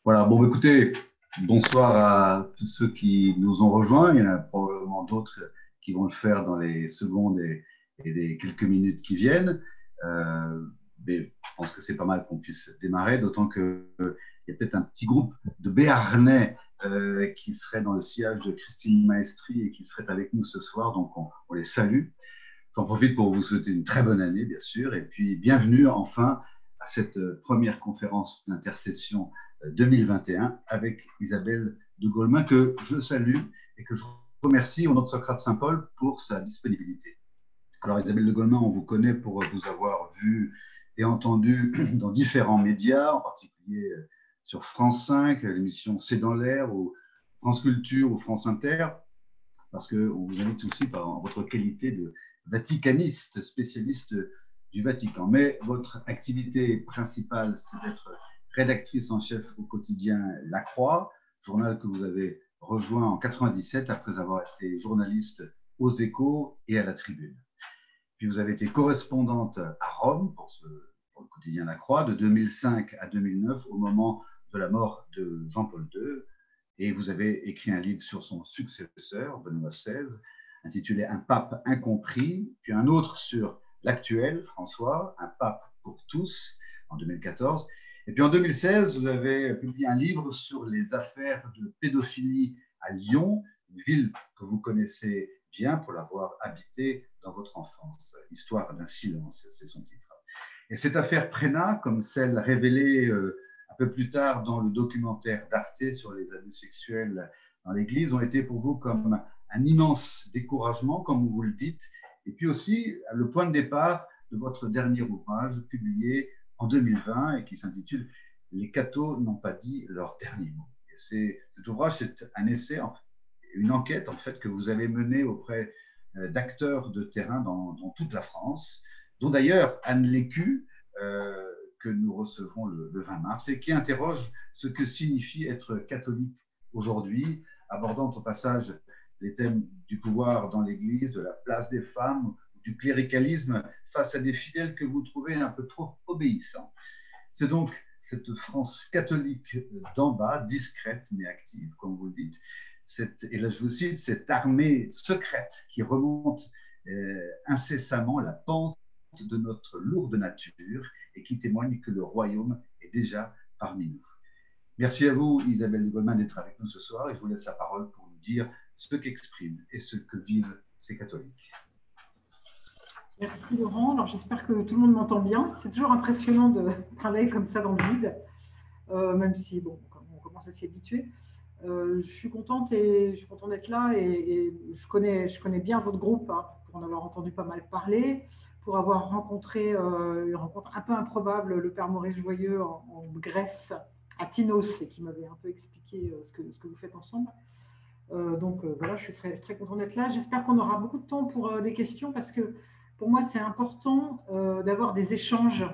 Voilà, bon, écoutez, bonsoir à tous ceux qui nous ont rejoints. Il y en a probablement d'autres qui vont le faire dans les secondes et les quelques minutes qui viennent. Euh, mais je pense que c'est pas mal qu'on puisse démarrer, d'autant qu'il y a peut-être un petit groupe de Béarnais qui serait dans le sillage de Christine Maestri et qui serait avec nous ce soir. Donc, on les salue. J'en profite pour vous souhaiter une très bonne année, bien sûr, et puis bienvenue enfin à cette première conférence d'intercession 2021 avec Isabelle de Golemin, que je salue et que je remercie au nom de Socrate Saint-Paul pour sa disponibilité. Alors Isabelle de Golemin, on vous connaît pour vous avoir vu et entendu dans différents médias, en particulier sur France 5, l'émission C'est dans l'air, ou France Culture ou France Inter, parce qu'on vous invite aussi en votre qualité de vaticaniste, spécialiste du Vatican. Mais votre activité principale, c'est d'être rédactrice en chef au quotidien La Croix, journal que vous avez rejoint en 97 après avoir été journaliste aux Échos et à la Tribune. Puis vous avez été correspondante à Rome pour le quotidien La Croix de 2005 à 2009 au moment de la mort de Jean-Paul II. Et vous avez écrit un livre sur son successeur, Benoît XVI, intitulé Un pape incompris, puis un autre sur l'actuel, François, Un pape pour tous, en 2014. Et puis en 2016, vous avez publié un livre sur les affaires de pédophilie à Lyon, une ville que vous connaissez bien pour l'avoir habité dans votre enfance. Histoire d'un silence, c'est son titre. Et cette affaire Prénat, comme celle révélée un peu plus tard dans le documentaire d'Arte sur les abus sexuels dans l'Église, ont été pour vous comme un immense découragement, comme vous le dites, et puis aussi le point de départ de votre dernier ouvrage publié en 2020 et qui s'intitule Les cathos n'ont pas dit leur dernier mot. Et cet ouvrage, c'est un essai, une enquête en fait que vous avez menée auprès d'acteurs de terrain dans toute la France, dont d'ailleurs Anne Lécu, euh, que nous recevrons le 20 mars, et qui interroge ce que signifie être catholique aujourd'hui, abordant au passage les thèmes du pouvoir dans l'Église, de la place des femmes, du cléricalisme face à des fidèles que vous trouvez un peu trop obéissants. C'est donc cette France catholique d'en bas, discrète mais active, comme vous le dites, et là je vous cite, cette armée secrète qui remonte incessamment la pente de notre lourde nature et qui témoigne que le royaume est déjà parmi nous. Merci à vous, Isabelle de Golemin, d'être avec nous ce soir et je vous laisse la parole pour nous dire ce qu'expriment et ce que vivent ces catholiques. Merci Laurent. Alors j'espère que tout le monde m'entend bien. C'est toujours impressionnant de parler comme ça dans le vide, même si bon, on commence à s'y habituer. Je suis contente d'être là et je connais bien votre groupe hein, pour en avoir entendu pas mal parler, pour avoir rencontré une rencontre un peu improbable, le père Maurice Joyeux en Grèce, à Tinos, et qui m'avait un peu expliqué ce que vous faites ensemble. Donc voilà, je suis très, très contente d'être là. J'espère qu'on aura beaucoup de temps pour des questions parce que pour moi, c'est important d'avoir des échanges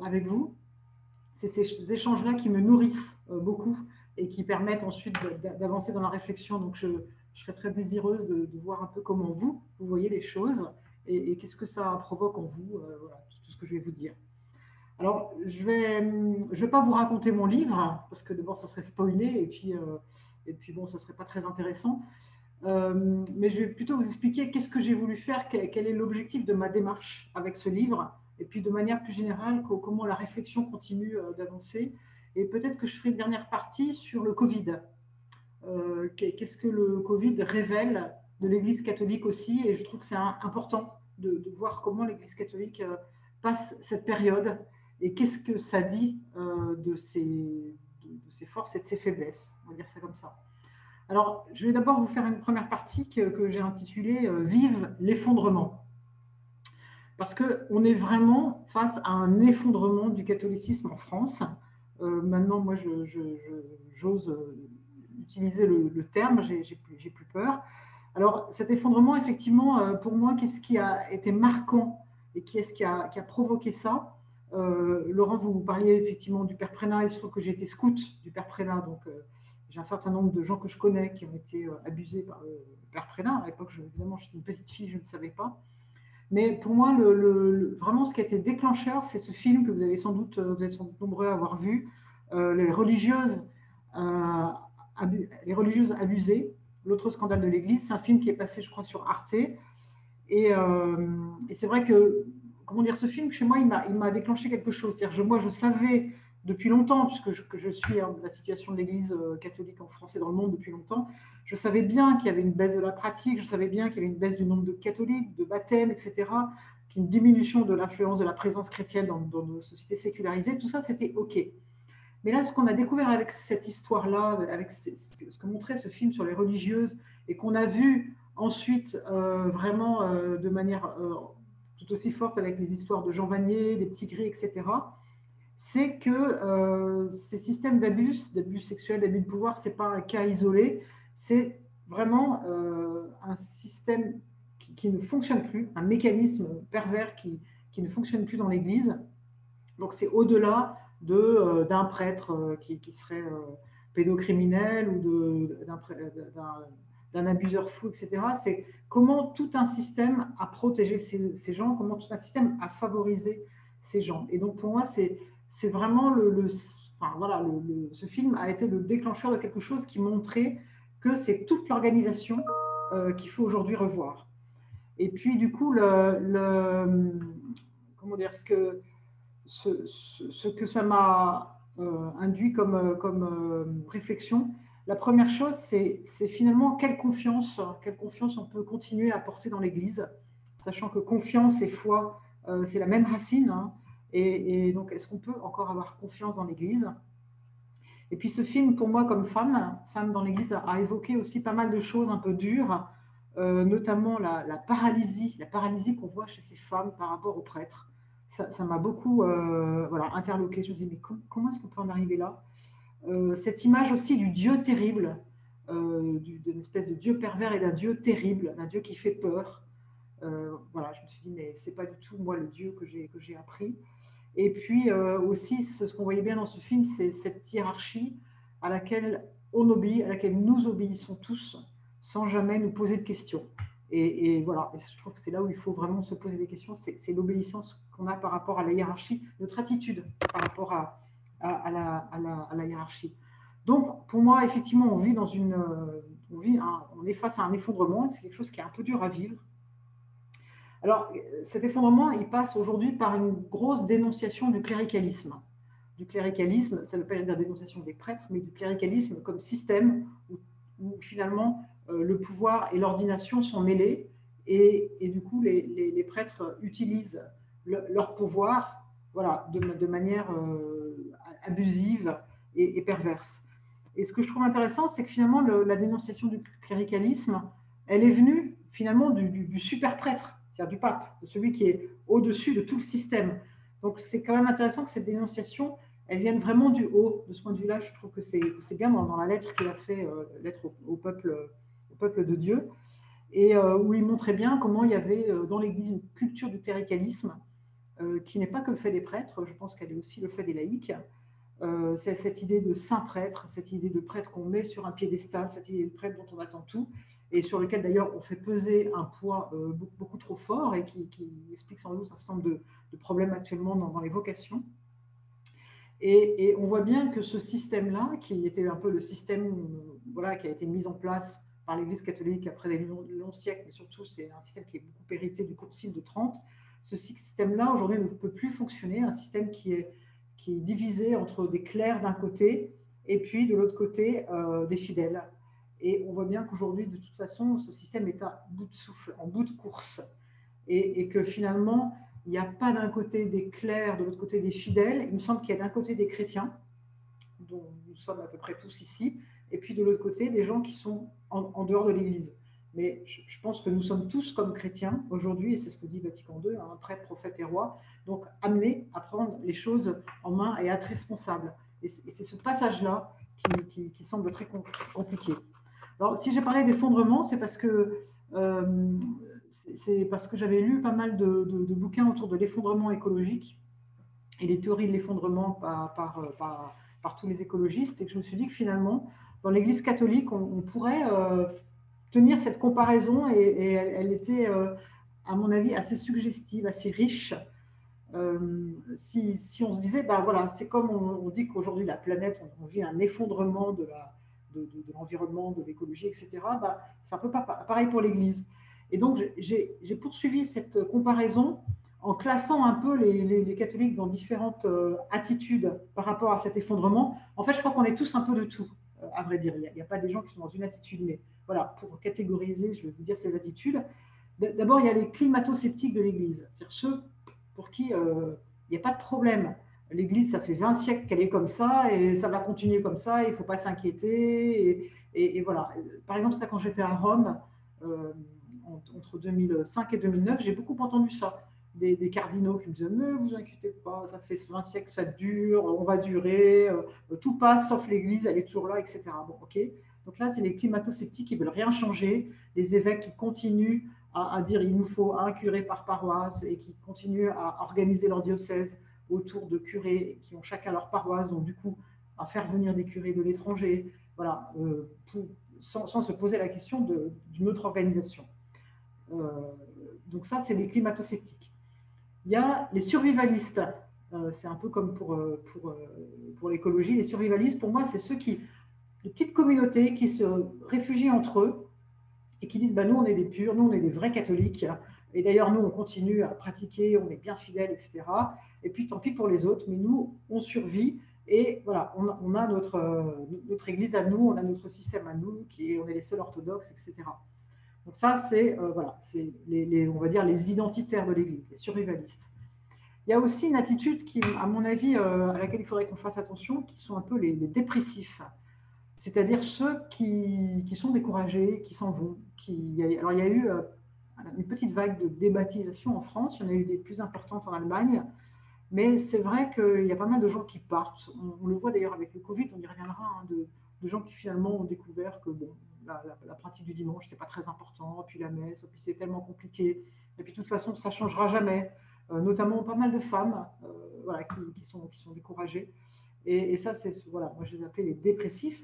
avec vous. C'est ces échanges-là qui me nourrissent beaucoup et qui permettent ensuite d'avancer dans la réflexion. Donc, je serais très désireuse de voir un peu comment vous voyez les choses et qu'est-ce que ça provoque en vous. Voilà, tout ce que je vais vous dire. Alors, je vais pas vous raconter mon livre parce que d'abord, ça serait spoilé et puis bon, ça serait pas très intéressant. Mais je vais plutôt vous expliquer qu'est-ce que j'ai voulu faire, quel est l'objectif de ma démarche avec ce livre, et puis de manière plus générale, comment la réflexion continue d'avancer. Et peut-être que je ferai une dernière partie sur le Covid. Qu'est-ce que le Covid révèle de l'Église catholique aussi, et je trouve que c'est important de voir comment l'Église catholique passe cette période, et qu'est-ce que ça dit de ses forces et de ses faiblesses, on va dire ça comme ça. Alors, je vais d'abord vous faire une première partie que j'ai intitulée Vive l'effondrement. Parce qu'on est vraiment face à un effondrement du catholicisme en France. Maintenant, moi, j'ose utiliser le terme, j'ai plus peur. Alors, cet effondrement, effectivement, pour moi, qu'est-ce qui a été marquant et qui est-ce qui a provoqué ça? Laurent, vous parliez effectivement du Père Prénat, il se trouve que j'ai été scout du Père Prénat, donc j'ai un certain nombre de gens que je connais qui ont été abusés par le Père Prénat. À l'époque, évidemment, j'étais une petite fille, je ne savais pas. Mais pour moi, vraiment, ce qui a été déclencheur, c'est ce film que vous êtes sans doute nombreux à avoir vu, les religieuses abusées, l'autre scandale de l'Église. C'est un film qui est passé, je crois, sur Arte. Et c'est vrai que, comment dire, ce film, chez moi, il m'a déclenché quelque chose. C'est-à-dire, moi, je savais depuis longtemps, puisque je suis la situation de l'Église catholique en France et dans le monde depuis longtemps, je savais bien qu'il y avait une baisse de la pratique, je savais bien qu'il y avait une baisse du nombre de catholiques, de baptêmes, etc., qu'une diminution de l'influence de la présence chrétienne dans nos sociétés sécularisées. Tout ça, c'était OK. Mais là, ce qu'on a découvert avec cette histoire-là, avec ce que montrait ce film sur les religieuses, et qu'on a vu ensuite vraiment de manière tout aussi forte avec les histoires de Jean Vanier, des petits gris, etc., c'est que ces systèmes d'abus sexuels, d'abus de pouvoir, ce n'est pas un cas isolé, c'est vraiment un système qui ne fonctionne plus, un mécanisme pervers qui ne fonctionne plus dans l'Église. Donc c'est au-delà d'un prêtre qui serait pédocriminel ou d'un abuseur fou, etc. C'est comment tout un système a protégé ces gens, comment tout un système a favorisé ces gens. Et donc pour moi, c'est vraiment ce film a été le déclencheur de quelque chose qui montrait que c'est toute l'organisation qu'il faut aujourd'hui revoir. Et puis du coup, comment dire, ce que ça m'a induit comme réflexion, la première chose, c'est finalement quelle confiance on peut continuer à porter dans l'Église, sachant que confiance et foi, c'est la même racine. Hein, et donc, est-ce qu'on peut encore avoir confiance dans l'Église? Et puis, ce film, pour moi, comme femme dans l'Église, a évoqué aussi pas mal de choses un peu dures, notamment la paralysie qu'on voit chez ces femmes par rapport aux prêtres. Ça m'a beaucoup interloqué. Je me dis, mais comment est-ce qu'on peut en arriver là? Cette image aussi du Dieu terrible, d'une espèce de Dieu pervers et d'un Dieu terrible, d'un Dieu qui fait peur. Je me suis dit, mais c'est pas du tout moi le Dieu que j'ai appris. Et puis aussi, ce qu'on voyait bien dans ce film, c'est cette hiérarchie à laquelle on obéit, à laquelle nous obéissons tous, sans jamais nous poser de questions. Et voilà, et je trouve que c'est là où il faut vraiment se poser des questions, c'est l'obéissance qu'on a par rapport à la hiérarchie, notre attitude par rapport à la hiérarchie. Donc, pour moi, effectivement, on est face à un effondrement, c'est quelque chose qui est un peu dur à vivre. Alors, cet effondrement, il passe aujourd'hui par une grosse dénonciation du cléricalisme. Du cléricalisme, ça ne veut pas dire dénonciation des prêtres, mais du cléricalisme comme système où finalement le pouvoir et l'ordination sont mêlés et du coup les prêtres utilisent leur pouvoir de manière abusive et perverse. Et ce que je trouve intéressant, c'est que finalement la dénonciation du cléricalisme, elle est venue finalement du super prêtre, c'est-à-dire du pape, de celui qui est au-dessus de tout le système. Donc c'est quand même intéressant que cette dénonciation, elle vienne vraiment du haut. De ce point de vue-là, je trouve que c'est bien dans la lettre qu'il a fait, lettre au peuple de Dieu, et où il montrait bien comment il y avait dans l'Église une culture du cléricalisme qui n'est pas que le fait des prêtres, je pense qu'elle est aussi le fait des laïcs. C'est cette idée de saint prêtre, cette idée de prêtre qu'on met sur un piédestal, cette idée de prêtre dont on attend tout, et sur lequel d'ailleurs on fait peser un poids beaucoup trop fort et qui explique sans doute un certain nombre de problèmes actuellement dans les vocations. Et on voit bien que ce système-là, qui était un peu le système qui a été mis en place par l'Église catholique après des longs siècles, mais surtout c'est un système qui est beaucoup hérité du Concile de Trente, ce système-là aujourd'hui ne peut plus fonctionner, un système qui est divisé entre des clercs d'un côté et puis de l'autre côté des fidèles. Et on voit bien qu'aujourd'hui, de toute façon, ce système est à bout de souffle, en bout de course. Et que finalement, il n'y a pas d'un côté des clercs, de l'autre côté des fidèles. Il me semble qu'il y a d'un côté des chrétiens, dont nous sommes à peu près tous ici, et puis de l'autre côté des gens qui sont en dehors de l'Église. Mais je pense que nous sommes tous comme chrétiens aujourd'hui, et c'est ce que dit Vatican II, un prêtre, prophète et roi, donc amenés à prendre les choses en main et à être responsables. Et c'est ce passage-là qui semble très compliqué. Alors, si j'ai parlé d'effondrement, c'est parce que j'avais lu pas mal de bouquins autour de l'effondrement écologique et les théories de l'effondrement par tous les écologistes, et que je me suis dit que finalement, dans l'Église catholique, on pourrait tenir cette comparaison, et elle était, à mon avis, assez suggestive, assez riche. si on se disait, ben voilà, c'est comme on dit qu'aujourd'hui la planète, on vit un effondrement de l'environnement, de l'écologie, etc., ben, c'est un peu pareil pour l'Église. Et donc, j'ai poursuivi cette comparaison en classant un peu les catholiques dans différentes attitudes par rapport à cet effondrement. En fait, je crois qu'on est tous un peu de tout, à vrai dire. Il n'y a pas des gens qui sont dans une attitude, mais voilà, pour catégoriser, je vais vous dire ces attitudes. D'abord, il y a les climato-sceptiques de l'Église, c'est-à-dire ceux pour qui il n'y a pas de problème. L'Église, ça fait 20 siècles qu'elle est comme ça et ça va continuer comme ça, il ne faut pas s'inquiéter. Et voilà. Par exemple, ça, quand j'étais à Rome, entre 2005 et 2009, j'ai beaucoup entendu ça. Des cardinaux qui me disaient « Ne vous inquiétez pas, ça fait 20 siècles que ça dure, on va durer, tout passe sauf l'Église, elle est toujours là, etc. » Bon, ok. Donc là, c'est les climato-sceptiques qui ne veulent rien changer, les évêques qui continuent à dire il nous faut un curé par paroisse et qui continuent à organiser leur diocèse autour de curés qui ont chacun leur paroisse, donc du coup, à faire venir des curés de l'étranger, voilà, sans se poser la question d'une autre organisation. Donc ça, c'est les climato-sceptiques. Il y a les survivalistes. C'est un peu comme pour l'écologie. Les survivalistes, pour moi, c'est ceux les petites communautés qui se réfugient entre eux et qui disent bah, nous, on est des purs, nous, on est des vrais catholiques. Et d'ailleurs, nous, on continue à pratiquer, on est bien fidèles, etc. Et puis, tant pis pour les autres, mais nous, on survit. Et voilà, on a notre église à nous, on a notre système à nous, on est les seuls orthodoxes, etc. Donc ça, c'est voilà, on va dire les identitaires de l'Église, les survivalistes. Il y a aussi une attitude qui, à mon avis, à laquelle il faudrait qu'on fasse attention, qui sont un peu les dépressifs, c'est-à-dire ceux qui sont découragés, qui s'en vont. Alors il y a eu une petite vague de débaptisation en France, il y en a eu des plus importantes en Allemagne, mais c'est vrai qu'il y a pas mal de gens qui partent. On le voit d'ailleurs avec le Covid, on y reviendra, hein, de gens qui finalement ont découvert que bon, la pratique du dimanche, c'est pas très important, et puis la messe, et puis c'est tellement compliqué, et puis de toute façon, ça changera jamais. Notamment pas mal de femmes voilà, qui sont découragées. Et ça, c'est, voilà, moi je les appelle les dépressifs.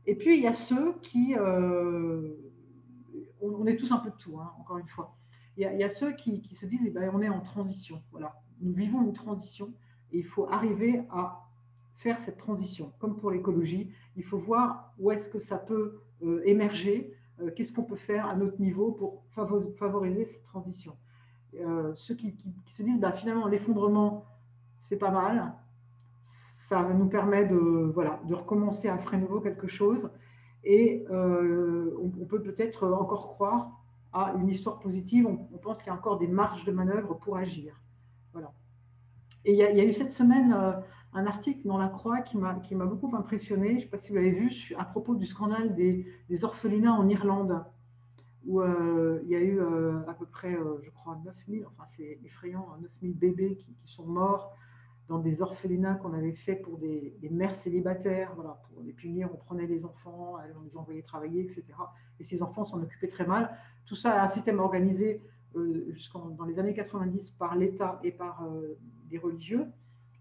Et puis il y a ceux qui, on est tous un peu de tout, hein, encore une fois. Il y a ceux qui se disent, eh ben, on est en transition, voilà, nous vivons une transition et il faut arriver à faire cette transition. Comme pour l'écologie, il faut voir où est-ce que ça peut émerger, qu'est-ce qu'on peut faire à notre niveau pour favoriser cette transition. Ceux qui se disent, bah, finalement, l'effondrement, c'est pas mal, ça nous permet voilà, de recommencer à faire à nouveau quelque chose et on peut peut-être encore croire à une histoire positive, on pense qu'il y a encore des marges de manœuvre pour agir. Voilà. Et il y a eu cette semaine un article dans La Croix qui m'a beaucoup impressionné, je ne sais pas si vous l'avez vu, à propos du scandale des orphelinats en Irlande, où il y a eu à peu près, je crois, 9000, enfin c'est effrayant, 9000 bébés qui sont morts dans des orphelinats qu'on avait fait pour des mères célibataires, voilà, pour les punir, on prenait les enfants, on les envoyait travailler, etc. Et ces enfants s'en occupaient très mal. Tout ça a un système organisé dans les années 90 par l'État et par des religieux.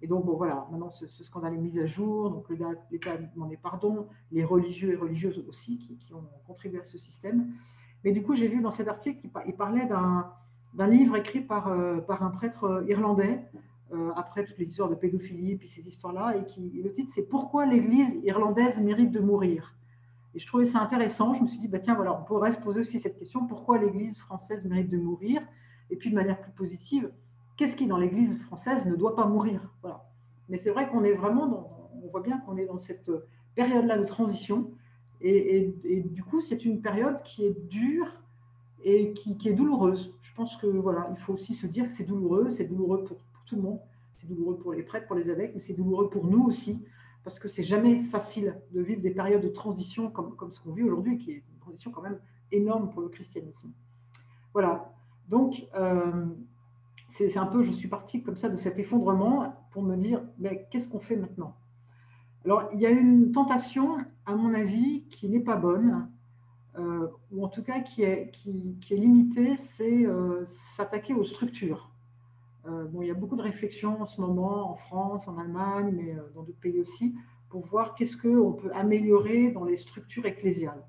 Et donc, bon, voilà, maintenant ce scandale est mis à jour, donc l'État demandait pardon, les religieux et religieuses aussi qui ont contribué à ce système. Mais du coup, j'ai vu dans cet article qu'il parlait d'un livre écrit par un prêtre irlandais, après toutes les histoires de pédophilie, puis ces histoires-là, et le titre, c'est « Pourquoi l'Église irlandaise mérite de mourir ?» Et je trouvais ça intéressant. Je me suis dit, bah, tiens, voilà, on pourrait se poser aussi cette question, pourquoi l'Église française mérite de mourir? Et puis, de manière plus positive, qu'est-ce qui, dans l'Église française, ne doit pas mourir? Voilà. Mais c'est vrai qu'on est vraiment, on voit bien qu'on est dans cette période-là de transition, et du coup, c'est une période qui est dure et qui est douloureuse. Je pense que voilà, il faut aussi se dire que c'est douloureux pour tout le monde, c'est douloureux pour les prêtres, pour les évêques, mais c'est douloureux pour nous aussi, parce que c'est jamais facile de vivre des périodes de transition comme ce qu'on vit aujourd'hui, qui est une transition quand même énorme pour le christianisme. Voilà, donc c'est un peu, je suis partie comme ça de cet effondrement pour me dire, mais qu'est-ce qu'on fait maintenant? Alors, il y a une tentation, à mon avis, qui n'est pas bonne, ou en tout cas qui est limitée, c'est s'attaquer aux structures. Bon, il y a beaucoup de réflexions en ce moment en France, en Allemagne, mais dans d'autres pays aussi, pour voir qu'est-ce qu'on peut améliorer dans les structures ecclésiales.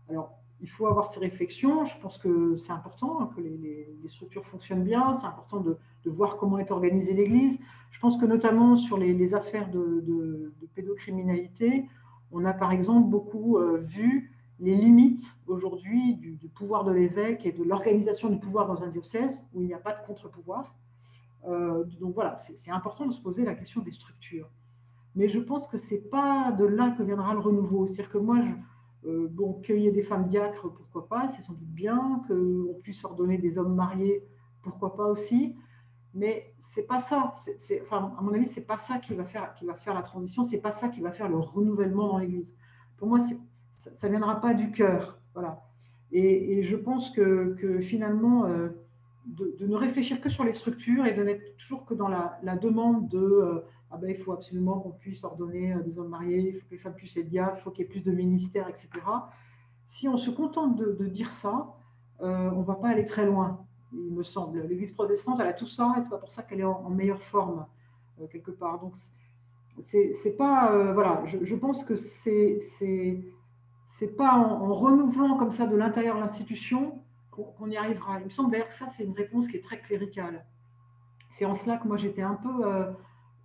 Alors, il faut avoir ces réflexions. Je pense que c'est important que les structures fonctionnent bien. C'est important de voir comment est organisée l'Église. Je pense que notamment sur les affaires de pédocriminalité, on a par exemple beaucoup vu les limites aujourd'hui du pouvoir de l'évêque et de l'organisation du pouvoir dans un diocèse où il n'y a pas de contre-pouvoir. Donc voilà, c'est important de se poser la question des structures. Mais je pense que ce n'est pas de là que viendra le renouveau. C'est-à-dire que moi, bon, qu'il y ait des femmes diacres, pourquoi pas, c'est sans doute bien, qu'on puisse ordonner des hommes mariés, pourquoi pas aussi. Mais c'est pas ça. Enfin, à mon avis, c'est pas ça qui va faire la transition. C'est pas ça qui va faire le renouvellement dans l'Église. Pour moi, ça viendra pas du cœur. Voilà. Et je pense que finalement, de ne réfléchir que sur les structures et de n'être toujours que dans la demande de ah ben, il faut absolument qu'on puisse ordonner des hommes mariés, il faut que les femmes puissent être diacres, il faut qu'il y ait plus de ministères, etc. Si on se contente de dire ça, on ne va pas aller très loin, il me semble. L'Église protestante, elle a tout ça, et ce n'est pas pour ça qu'elle est en meilleure forme, quelque part. Donc, c'est pas... voilà, je pense que c'est pas en renouvelant comme ça de l'intérieur de l'institution qu'on y arrivera. Il me semble d'ailleurs que ça, c'est une réponse qui est très cléricale. C'est en cela que moi, j'étais un peu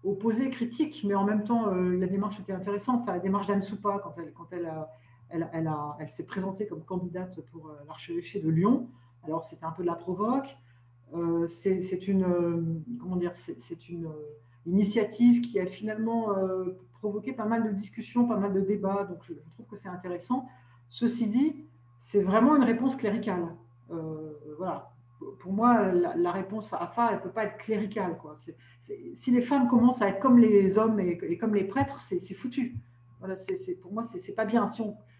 opposée, critique, mais en même temps, la démarche était intéressante. La démarche d'Anne Soupa, quand elle s'est présentée comme candidate pour l'archevêché de Lyon. Alors, c'était un peu de la provoque. C'est une, comment dire, c'est une initiative qui a finalement provoqué pas mal de discussions, pas mal de débats. Donc, je trouve que c'est intéressant. Ceci dit, c'est vraiment une réponse cléricale. Voilà. Pour moi, la réponse à ça, elle ne peut pas être cléricale, quoi. Si les femmes commencent à être comme les hommes et comme les prêtres, c'est foutu. Voilà, pour moi, c'est pas bien.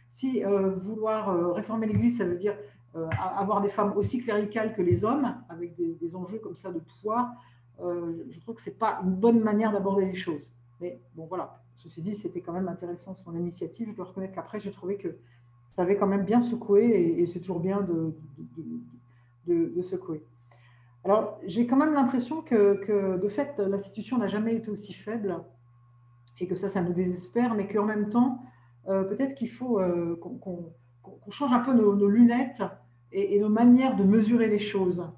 Si vouloir réformer l'Église, ça veut dire avoir des femmes aussi cléricales que les hommes, avec des enjeux comme ça de pouvoir, je trouve que ce n'est pas une bonne manière d'aborder les choses. Mais bon, voilà. Ceci dit, c'était quand même intéressant son initiative. Je dois reconnaître qu'après, j'ai trouvé que ça avait quand même bien secoué et c'est toujours bien de secouer. Alors, j'ai quand même l'impression que de fait, l'institution n'a jamais été aussi faible et que ça nous désespère, mais qu'en même temps, peut-être qu'il faut qu'on change un peu nos lunettes et nos manières de mesurer les choses.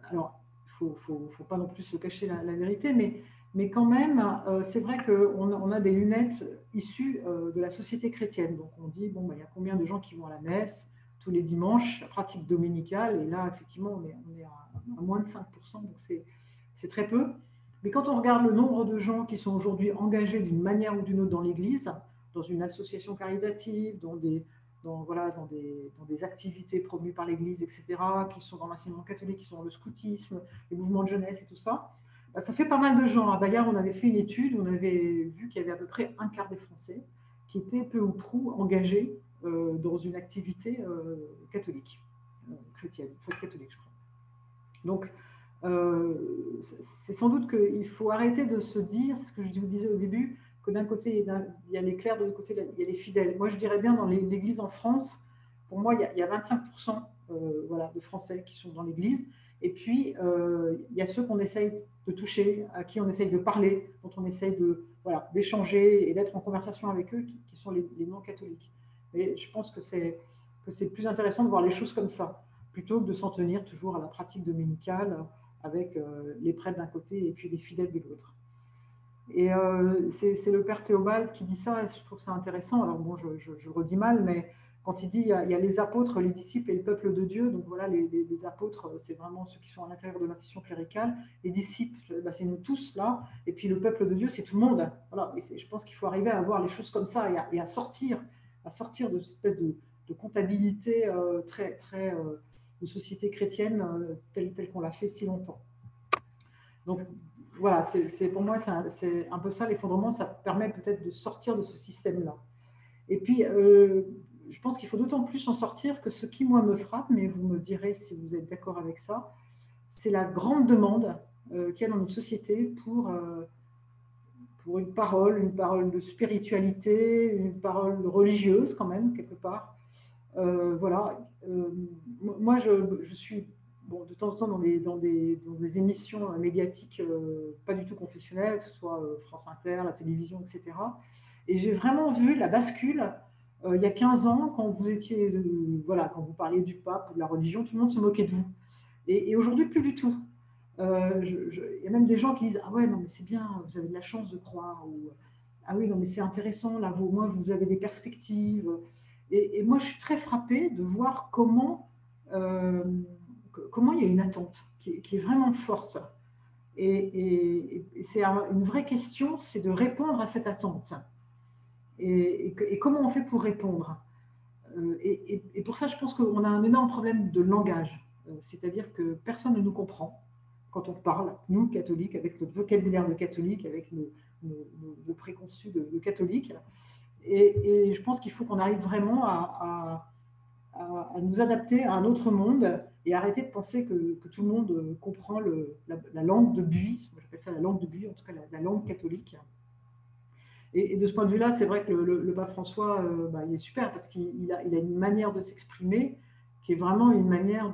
Alors, il ne faut pas non plus se cacher la vérité, mais quand même, c'est vrai qu'on a des lunettes issues de la société chrétienne. Donc, on dit, bon, il y a combien de gens qui vont à la messe tous les dimanches, la pratique dominicale, et là, effectivement, on est à moins de 5%, donc c'est très peu. Mais quand on regarde le nombre de gens qui sont aujourd'hui engagés d'une manière ou d'une autre dans l'Église, dans une association caritative, dans des activités promues par l'Église, etc., qui sont dans l'enseignement catholique, qui sont dans le scoutisme, les mouvements de jeunesse et tout ça, ça fait pas mal de gens. À Bayard, on avait fait une étude, on avait vu qu'il y avait à peu près un quart des Français qui étaient peu ou prou engagés dans une activité catholique, chrétienne, faute catholique, je crois. Donc, c'est sans doute qu'il faut arrêter de se dire, ce que je vous disais au début, que d'un côté, il y a les clercs, de l'autre côté, il y a les fidèles. Moi, je dirais bien, dans l'Église en France, pour moi, il y a 25% voilà, de Français qui sont dans l'Église. Et puis, il y a ceux qu'on essaye de toucher, à qui on essaye de parler, dont on essaye d'échanger et d'être en conversation avec eux, qui sont les non-catholiques. Et je pense que c'est plus intéressant de voir les choses comme ça, plutôt que de s'en tenir toujours à la pratique dominicale avec les prêtres d'un côté et puis les fidèles de l'autre. Et c'est le père Théobald qui dit ça, et je trouve ça intéressant. Alors bon, je redis mal, mais quand il dit il y a les apôtres, les disciples et le peuple de Dieu, donc voilà, les apôtres, c'est vraiment ceux qui sont à l'intérieur de l'institution cléricale. Les disciples, c'est nous tous là, et puis le peuple de Dieu, c'est tout le monde. Voilà, et je pense qu'il faut arriver à voir les choses comme ça et à sortir de cette espèce de comptabilité très, très de société chrétienne telle qu'on l'a fait si longtemps. Donc voilà, pour moi, c'est un peu ça l'effondrement, ça permet peut-être de sortir de ce système-là. Et puis, je pense qu'il faut d'autant plus en sortir que ce qui, moi, me frappe, mais vous me direz si vous êtes d'accord avec ça, c'est la grande demande qu'il y a dans notre société pour une parole de spiritualité, une parole religieuse quand même, quelque part. Voilà. Moi, je suis de temps en temps dans des émissions médiatiques pas du tout confessionnelles, que ce soit France Inter, la télévision, etc. Et j'ai vraiment vu la bascule il y a 15 ans, quand vous étiez, quand vous parliez du pape ou de la religion, tout le monde se moquait de vous. Et aujourd'hui, plus du tout. Il y a même des gens qui disent « Ah ouais, non, mais c'est bien, vous avez de la chance de croire » ou « Ah oui, non, mais c'est intéressant, là, au moins vous avez des perspectives. » Et moi, je suis très frappée de voir euh, comment il y a une attente qui est vraiment forte. Et c'est une vraie question, c'est de répondre à cette attente. Et comment on fait pour répondre? Et pour ça, je pense qu'on a un énorme problème de langage. C'est-à-dire que personne ne nous comprend quand on parle, nous, catholiques, avec notre vocabulaire de catholique, avec nos préconçus de catholiques. Et je pense qu'il faut qu'on arrive vraiment à nous adapter à un autre monde et arrêter de penser que tout le monde comprend la langue de Buis, j'appelle ça la langue de Buis, en tout cas la langue catholique. Et de ce point de vue-là, c'est vrai que le pape François, il est super parce qu'il a une manière de s'exprimer qui est vraiment une manière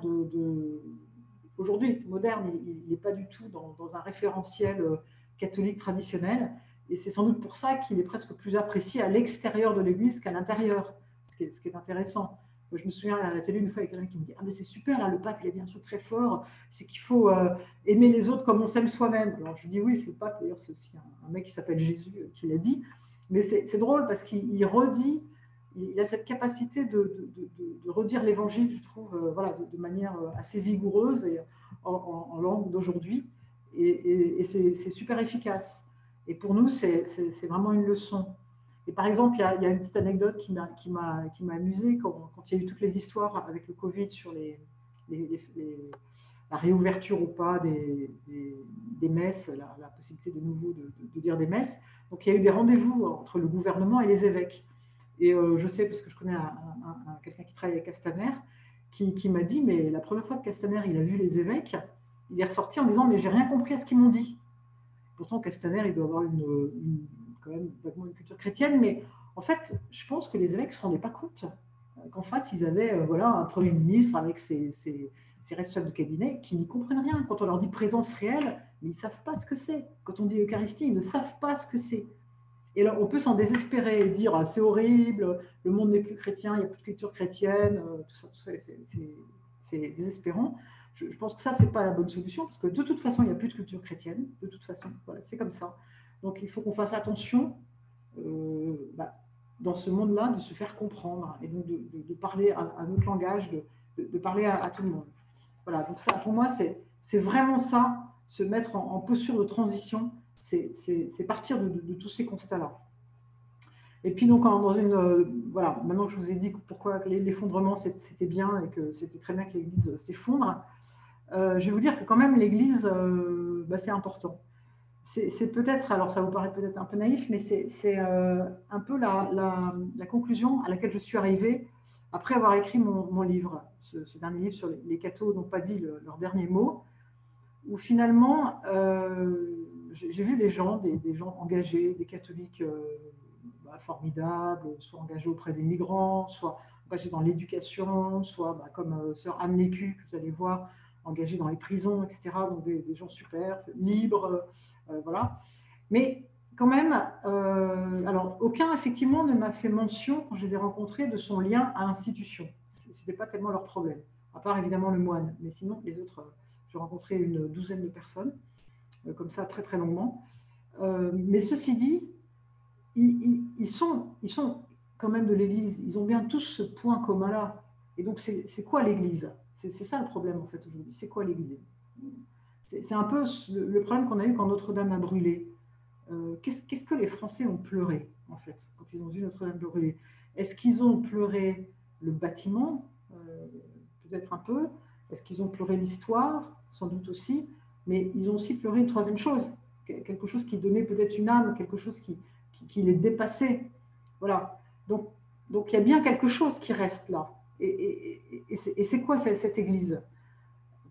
aujourd'hui, moderne. Il n'est pas du tout dans un référentiel catholique traditionnel. Et c'est sans doute pour ça qu'il est presque plus apprécié à l'extérieur de l'Église qu'à l'intérieur, ce qui est intéressant. Je me souviens à la télé une fois, il y a quelqu'un qui me dit « Ah, mais c'est super, là, le pape, il a dit un truc très fort, c'est qu'il faut aimer les autres comme on s'aime soi-même. » Alors je lui dis « Oui, c'est le pape, d'ailleurs, c'est aussi un mec qui s'appelle Jésus qui l'a dit. » Mais c'est drôle parce qu'il redit, il a cette capacité de redire l'évangile, je trouve, voilà, de manière assez vigoureuse et en langue d'aujourd'hui. Et c'est super efficace. Et pour nous, c'est vraiment une leçon. Et par exemple, il y a une petite anecdote qui m'a amusée quand il y a eu toutes les histoires avec le Covid sur la réouverture ou pas des messes, la possibilité de nouveau de dire des messes. Donc il y a eu des rendez-vous entre le gouvernement et les évêques. Et je sais, parce que je connais quelqu'un qui travaille avec Castaner, qui m'a dit, mais la première fois que Castaner il a vu les évêques, il est ressorti en disant, mais j'ai rien compris à ce qu'ils m'ont dit. Pourtant, Castaner, il doit avoir quand même vaguement une culture chrétienne, mais en fait, je pense que les évêques ne se rendaient pas compte qu'en face, ils avaient voilà, un Premier ministre avec ses responsables de cabinet qui n'y comprennent rien. Quand on leur dit présence réelle, mais ils ne savent pas ce que c'est. Quand on dit Eucharistie, ils ne savent pas ce que c'est. Et alors, on peut s'en désespérer et dire ah, c'est horrible, le monde n'est plus chrétien, il n'y a plus de culture chrétienne, tout ça c'est désespérant. Je pense que ça, ce n'est pas la bonne solution, parce que de toute façon, il n'y a plus de culture chrétienne, de toute façon, voilà, c'est comme ça. Donc, il faut qu'on fasse attention dans ce monde-là, de se faire comprendre, et donc de parler à notre langage, de parler à tout le monde. Voilà, donc ça, pour moi, c'est vraiment ça, se mettre en posture de transition, c'est partir de tous ces constats-là. Et puis, donc, voilà, maintenant que je vous ai dit pourquoi l'effondrement, c'était bien et que c'était très bien que l'Église s'effondre, je vais vous dire que quand même, l'Église, c'est important. C'est peut-être, alors ça vous paraît peut-être un peu naïf, mais c'est un peu la conclusion à laquelle je suis arrivée après avoir écrit mon livre, ce dernier livre sur les cathos n'ont pas dit leur dernier mot, où finalement, j'ai vu des gens engagés, des catholiques formidables, soit engagés auprès des migrants, soit engagés dans l'éducation, soit comme sœur Anne Lécu, que vous allez voir, engagés dans les prisons, etc. Donc des gens super, libres, voilà. Mais quand même, alors aucun effectivement ne m'a fait mention, quand je les ai rencontrés, de son lien à l'institution. Ce n'était pas tellement leur problème, à part évidemment le moine, mais sinon les autres, j'ai rencontré une douzaine de personnes, comme ça très très longuement. Mais ceci dit, ils sont quand même de l'Église, ils ont bien tous ce point commun-là. Et donc c'est quoi l'Église? C'est ça le problème en fait aujourd'hui, c'est quoi l'Église? C'est un peu le problème qu'on a eu quand Notre-Dame a brûlé. Qu'est-ce que les Français ont pleuré, en fait, quand ils ont vu Notre-Dame brûler? Est-ce qu'ils ont pleuré le bâtiment? Peut-être un peu. Est-ce qu'ils ont pleuré l'histoire? Sans doute aussi. Mais ils ont aussi pleuré une troisième chose, quelque chose qui donnait peut-être une âme, quelque chose qui les dépassait. Voilà. Donc il y a bien quelque chose qui reste là. Et c'est quoi cette Église?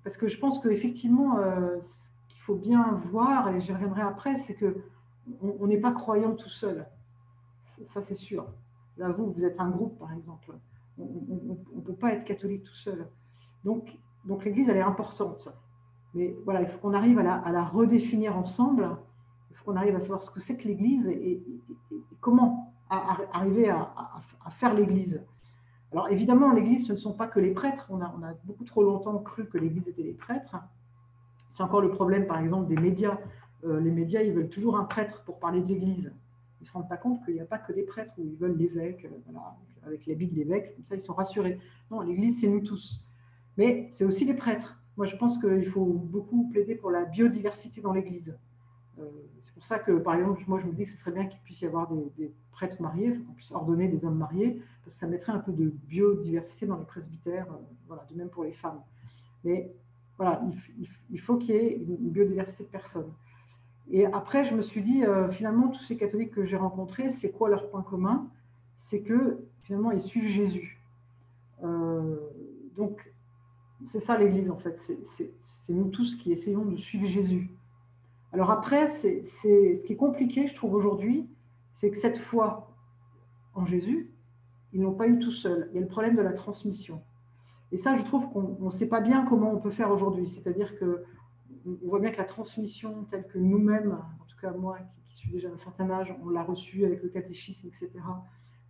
Parce que je pense qu'effectivement, ce qu'il faut bien voir, et j'y reviendrai après, c'est qu'on n'est pas croyant tout seul. Ça, c'est sûr. Là, vous êtes un groupe, par exemple. On ne peut pas être catholique tout seul. Donc l'Église, elle est importante. Mais voilà, il faut qu'on arrive à la redéfinir ensemble. Il faut qu'on arrive à savoir ce que c'est que l'Église et comment arriver à faire l'Église. Alors évidemment, l'Église, ce ne sont pas que les prêtres. On a beaucoup trop longtemps cru que l'Église était les prêtres. C'est encore le problème, par exemple, des médias. Les médias, ils veulent toujours un prêtre pour parler de l'Église. Ils ne se rendent pas compte qu'il n'y a pas que des prêtres, où ils veulent l'évêque, voilà, avec l'habit de l'évêque, comme ça ils sont rassurés. Non, l'Église, c'est nous tous. Mais c'est aussi les prêtres. Moi, je pense qu'il faut beaucoup plaider pour la biodiversité dans l'Église. C'est pour ça que, par exemple, moi, je me dis que ce serait bien qu'il puisse y avoir des prêtres mariés, qu'on puisse ordonner des hommes mariés, parce que ça mettrait un peu de biodiversité dans les presbytères, voilà, de même pour les femmes. Mais voilà, il faut qu'il y ait une biodiversité de personnes. Et après, je me suis dit, finalement, tous ces catholiques que j'ai rencontrés, c'est quoi leur point commun? C'est que, finalement, ils suivent Jésus. Donc, c'est ça l'Église, en fait. C'est nous tous qui essayons de suivre Jésus. Alors après, ce qui est compliqué, je trouve, aujourd'hui, c'est que cette foi en Jésus, ils ne l'ont pas eu tout seuls. Il y a le problème de la transmission. Et ça, je trouve qu'on ne sait pas bien comment on peut faire aujourd'hui. C'est-à-dire qu'on voit bien que la transmission telle que nous-mêmes, en tout cas moi qui suis déjà d'un certain âge, on l'a reçue avec le catéchisme, etc.,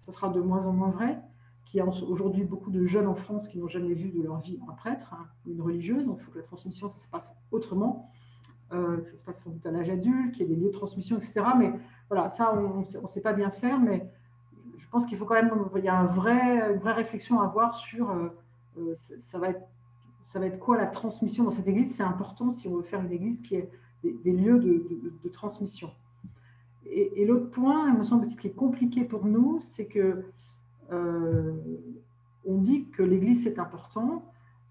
ça sera de moins en moins vrai. Qu'il y a aujourd'hui beaucoup de jeunes en France qui n'ont jamais vu de leur vie un prêtre, ou une religieuse. Donc il faut que la transmission, ça se passe autrement. Ça se passe sans doute à l'âge adulte, qu'il y ait des lieux de transmission, etc. Mais voilà, ça, on ne sait pas bien faire, mais je pense qu'il faut quand même, il y a une vraie réflexion à avoir sur ça va être quoi la transmission dans cette église. C'est important si on veut faire une église qui ait des lieux de transmission. Et l'autre point, il me semble-t-il, qui est compliqué pour nous, c'est que on dit que l'église c'est important.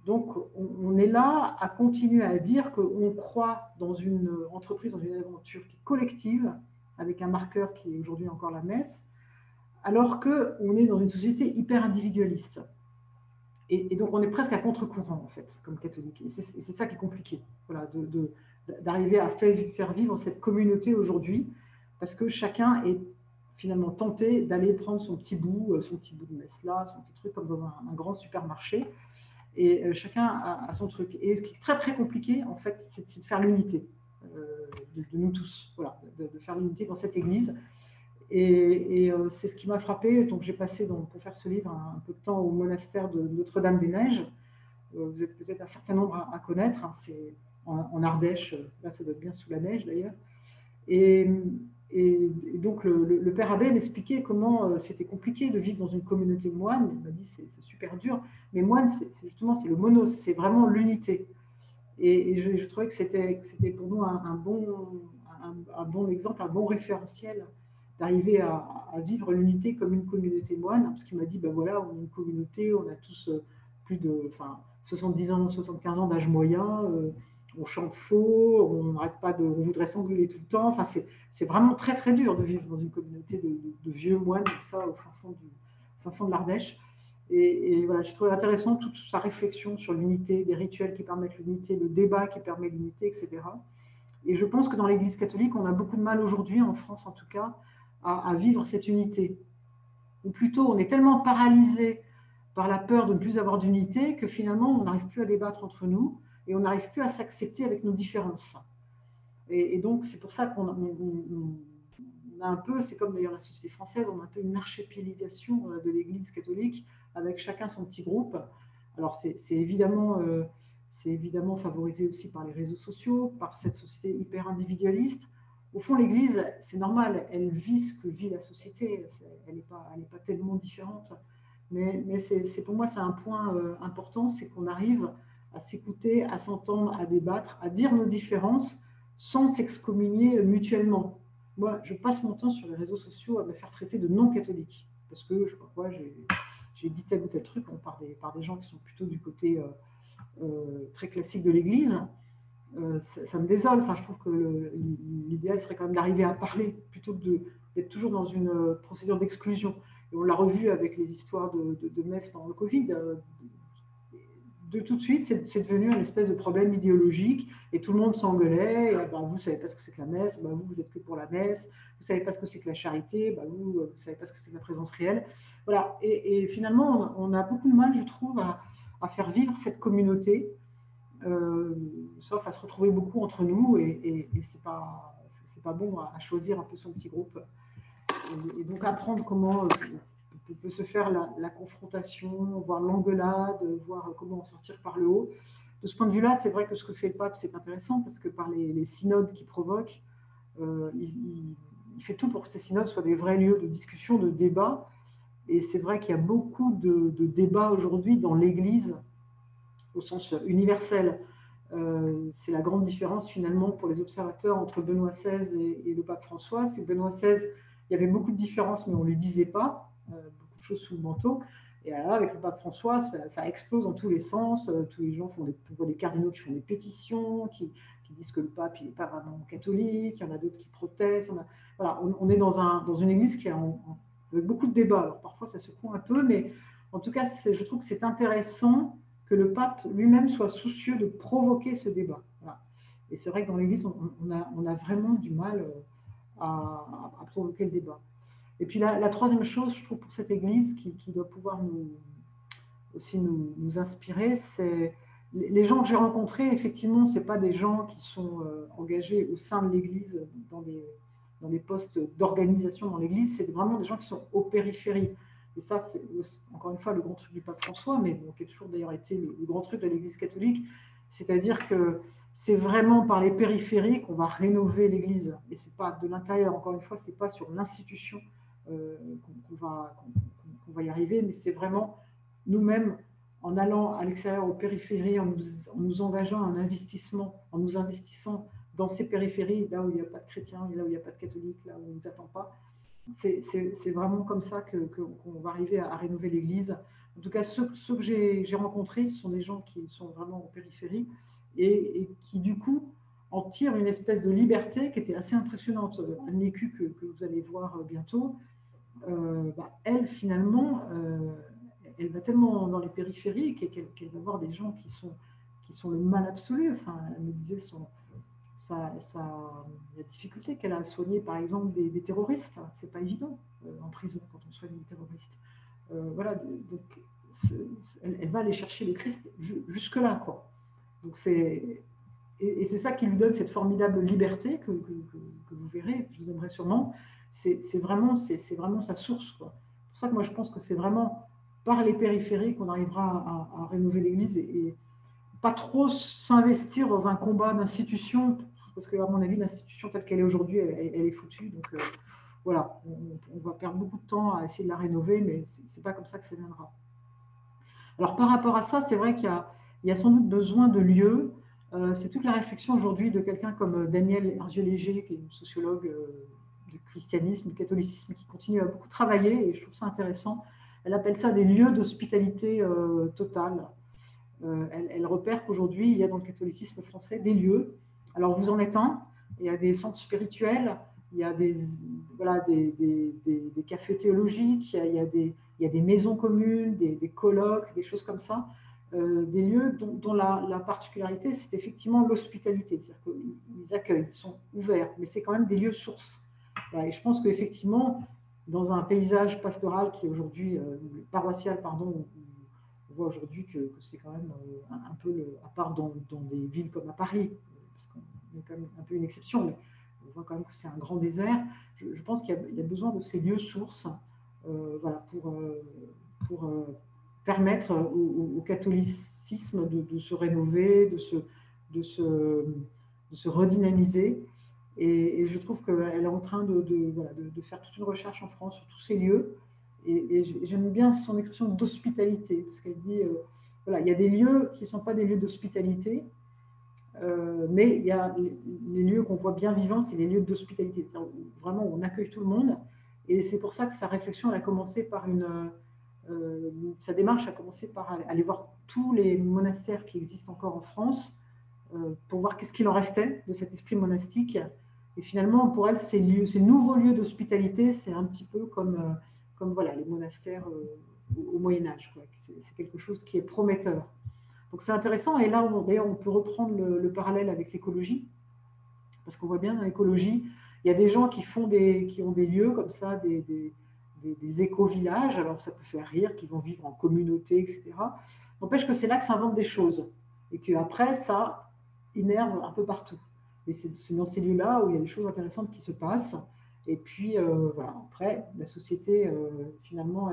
Donc, on est là à continuer à dire qu'on croit dans une entreprise, dans une aventure qui est collective, avec un marqueur qui est aujourd'hui encore la messe, alors qu'on est dans une société hyper individualiste. Et donc, on est presque à contre-courant, en fait, comme catholique. Et c'est ça qui est compliqué, voilà, d'arriver à faire vivre cette communauté aujourd'hui, parce que chacun est finalement tenté d'aller prendre son petit bout de messe là, son petit truc, comme dans un grand supermarché. Et chacun a son truc. Et ce qui est très, très compliqué, en fait, c'est de faire l'unité de nous tous, voilà, de faire l'unité dans cette église. Et c'est ce qui m'a frappé. Donc, j'ai passé, pour faire ce livre, un peu de temps au monastère de Notre-Dame-des-Neiges. Vous êtes peut-être un certain nombre à connaître. C'est en Ardèche. Là, ça doit être bien sous la neige, d'ailleurs. Et donc, le père abbé m'expliquait comment c'était compliqué de vivre dans une communauté moine. Il m'a dit c'est super dur. Mais moine, justement, c'est le monos, c'est vraiment l'unité. Et je trouvais que c'était pour nous un bon exemple, un bon référentiel d'arriver à vivre l'unité comme une communauté moine. Parce qu'il m'a dit, ben voilà, on est une communauté, on a tous plus de 70 ans, 75 ans d'âge moyen. On chante faux, on n'arrête pas on voudrait s'engueuler tout le temps. Enfin, c'est vraiment très très dur de vivre dans une communauté de vieux moines comme ça au fin fond de l'Ardèche. Et voilà, j'ai trouvé intéressant toute sa réflexion sur l'unité, des rituels qui permettent l'unité, le débat qui permet l'unité, etc. Et je pense que dans l'Église catholique, on a beaucoup de mal aujourd'hui, en France en tout cas, à vivre cette unité. Ou plutôt, on est tellement paralysé par la peur de ne plus avoir d'unité que finalement, on n'arrive plus à débattre entre nous et on n'arrive plus à s'accepter avec nos différences. Et donc, c'est pour ça qu'on a un peu, c'est comme d'ailleurs la société française, on a un peu une archipélisation de l'Église catholique avec chacun son petit groupe. Alors, c'est évidemment favorisé aussi par les réseaux sociaux, par cette société hyper individualiste. Au fond, l'Église, c'est normal, elle vit ce que vit la société, elle n'est pas tellement différente. Mais pour moi, c'est un point important, c'est qu'on arrive à s'écouter, à s'entendre, à débattre, à dire nos différences sans s'excommunier mutuellement. Moi, je passe mon temps sur les réseaux sociaux à me faire traiter de non-catholique, parce que, je sais pas quoi, j'ai dit tel ou tel truc par des gens qui sont plutôt du côté très classique de l'Église. Ça me désole. Enfin, je trouve que l'idéal serait quand même d'arriver à parler plutôt que d'être toujours dans une procédure d'exclusion. Et on l'a revu avec les histoires de messe pendant le Covid. De tout de suite, c'est devenu une espèce de problème idéologique et tout le monde s'engueulait. Vous ne savez pas ce que c'est que la messe, vous n'êtes que pour la messe. Vous ne savez pas ce que c'est que la charité, vous ne savez pas ce que c'est que la présence réelle. Voilà. Et finalement, on a beaucoup de mal, je trouve, à faire vivre cette communauté. Sauf à se retrouver beaucoup entre nous et c'est pas bon à choisir un peu son petit groupe et donc apprendre comment peut se faire la confrontation, voir l'engueulade, voir comment en sortir par le haut. de ce point de vue-là, c'est vrai que ce que fait le pape, c'est intéressant parce que par les synodes qu'il provoque, il fait tout pour que ces synodes soient des vrais lieux de discussion, de débat. Et c'est vrai qu'il y a beaucoup de débats aujourd'hui dans l'Église au sens universel. C'est la grande différence finalement pour les observateurs entre Benoît XVI et le pape François. C'est que Benoît XVI, il y avait beaucoup de différences, mais on ne les disait pas, beaucoup de choses sous le manteau. Et alors, avec le pape François, ça explose dans tous les sens. Tous les gens on voit des cardinaux qui font des pétitions, qui disent que le pape n'est pas vraiment catholique. Il y en a d'autres qui protestent. Voilà, on est dans une église qui a avec beaucoup de débats. Alors parfois, ça secoue un peu, mais en tout cas, je trouve que c'est intéressant que le pape lui-même soit soucieux de provoquer ce débat. Voilà. Et c'est vrai que dans l'Église, on a vraiment du mal à provoquer le débat. Et puis la troisième chose, je trouve, pour cette Église qui doit pouvoir aussi nous inspirer, c'est les gens que j'ai rencontrés, effectivement, ce n'est pas des gens qui sont engagés au sein de l'Église dans des postes d'organisation dans l'Église, c'est vraiment des gens qui sont aux périphéries. Et ça, c'est encore une fois le grand truc du pape François, mais bon, qui a toujours d'ailleurs été le grand truc de l'Église catholique, c'est-à-dire que c'est vraiment par les périphéries qu'on va rénover l'Église. Et ce n'est pas de l'intérieur, encore une fois, ce n'est pas sur l'institution qu'on va y arriver, mais c'est vraiment nous-mêmes, en allant à l'extérieur, aux périphéries, en nous engageant en investissement, en nous investissant dans ces périphéries, là où il n'y a pas de chrétiens, là où il n'y a pas de catholiques, là où on ne nous attend pas. C'est vraiment comme ça qu'on va arriver à rénover l'Église. En tout cas, ceux que j'ai rencontrés, ce sont des gens qui sont vraiment en périphérie et qui, du coup, en tirent une espèce de liberté qui était assez impressionnante. Anne Lécu, que vous allez voir bientôt, elle, finalement, elle va tellement dans les périphéries qu'elle va voir des gens qui sont le mal absolu. Enfin, elle me disait la difficulté qu'elle a à soigner, par exemple, des terroristes. C'est pas évident en prison quand on soigne des terroristes. Voilà, donc elle va aller chercher le Christ jusque-là, quoi. Donc et c'est ça qui lui donne cette formidable liberté que vous verrez, que vous aimerez sûrement. C'est vraiment sa source, quoi. C'est pour ça que moi je pense que c'est vraiment par les périphéries qu'on arrivera à rénover l'Église et pas trop s'investir dans un combat d'institution, parce que à mon avis l'institution telle qu'elle est aujourd'hui, elle est foutue. Donc voilà, on va perdre beaucoup de temps à essayer de la rénover, mais c'est pas comme ça que ça viendra. Alors par rapport à ça, c'est vrai qu'il y a sans doute besoin de lieux. C'est toute la réflexion aujourd'hui de quelqu'un comme Danielle Hervieux-Léger, qui est une sociologue du christianisme, du catholicisme, qui continue à beaucoup travailler, et je trouve ça intéressant. Elle appelle ça des lieux d'hospitalité totale. Elle repère qu'aujourd'hui, il y a dans le catholicisme français des lieux. Alors vous en êtes un, il y a des centres spirituels, il y a des cafés théologiques, il y a des maisons communes, des colloques, des choses comme ça. Des lieux dont la particularité, c'est effectivement l'hospitalité. C'est-à-dire qu'ils accueillent, ils sont ouverts, mais c'est quand même des lieux sources. Voilà, et je pense qu'effectivement, dans un paysage pastoral qui est aujourd'hui, paroissial, pardon, on voit aujourd'hui que c'est quand même un peu, à part dans des villes comme à Paris, parce qu'on est quand même un peu une exception, mais on voit quand même que c'est un grand désert. Je pense qu'il y a besoin de ces lieux sources voilà, pour permettre au catholicisme de se rénover, de se redynamiser. Et je trouve qu'elle est en train de faire toute une recherche en France sur tous ces lieux. Et j'aime bien son expression d'hospitalité, parce qu'elle dit, voilà, il y a des lieux qui ne sont pas des lieux d'hospitalité, mais il y a les lieux qu'on voit bien vivants, c'est les lieux d'hospitalité, vraiment où on accueille tout le monde. Et c'est pour ça que sa réflexion, elle a commencé par sa démarche a commencé par aller voir tous les monastères qui existent encore en France, pour voir qu'est-ce qu'il en restait de cet esprit monastique. Et finalement, pour elle, ces nouveaux lieux d'hospitalité, c'est un petit peu comme voilà, les monastères au Moyen-Âge. C'est quelque chose qui est prometteur. Donc c'est intéressant. Et là, d'ailleurs, on peut reprendre le parallèle avec l'écologie, parce qu'on voit bien dans l'écologie, il y a des gens qui ont des lieux comme ça, des éco-villages. Alors ça peut faire rire, qui vont vivre en communauté, etc. N'empêche que c'est là que s'inventent des choses. Et qu'après, ça innerve un peu partout. Et c'est dans ces lieux-là où il y a des choses intéressantes qui se passent. Et puis, voilà, après, la société, finalement,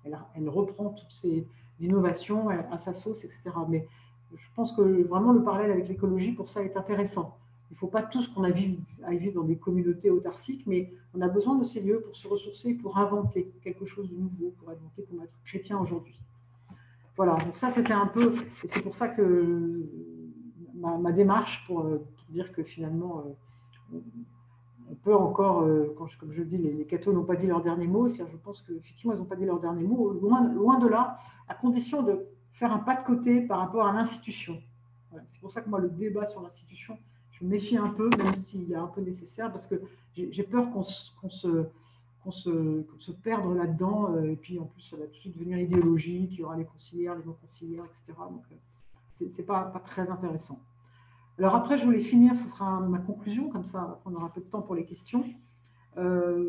elle reprend toutes ces innovations à sa sauce, etc. Mais Je pense que vraiment le parallèle avec l'écologie, pour ça, est intéressant. Il ne faut pas tous qu'on aille vivre dans des communautés autarciques, mais on a besoin de ces lieux pour se ressourcer, pour inventer quelque chose de nouveau, pour inventer comment être chrétien aujourd'hui. Voilà, donc ça c'était un peu, et c'est pour ça que ma démarche pour dire que finalement, on peut encore, comme je dis, les cathos n'ont pas dit leur dernier mot. Je pense qu'effectivement, ils n'ont pas dit leur dernier mot, loin de là, à condition de faire un pas de côté par rapport à l'institution. Voilà, c'est pour ça que moi, le débat sur l'institution, je me méfie un peu, même s'il est un peu nécessaire, parce que j'ai peur qu'on se perde là-dedans, et puis en plus, ça va tout de suite devenir idéologique, il y aura les conciliaires, les non-conciliaires, etc. Donc, c'est pas très intéressant. Alors après, je voulais finir, ce sera ma conclusion, comme ça on aura peu de temps pour les questions,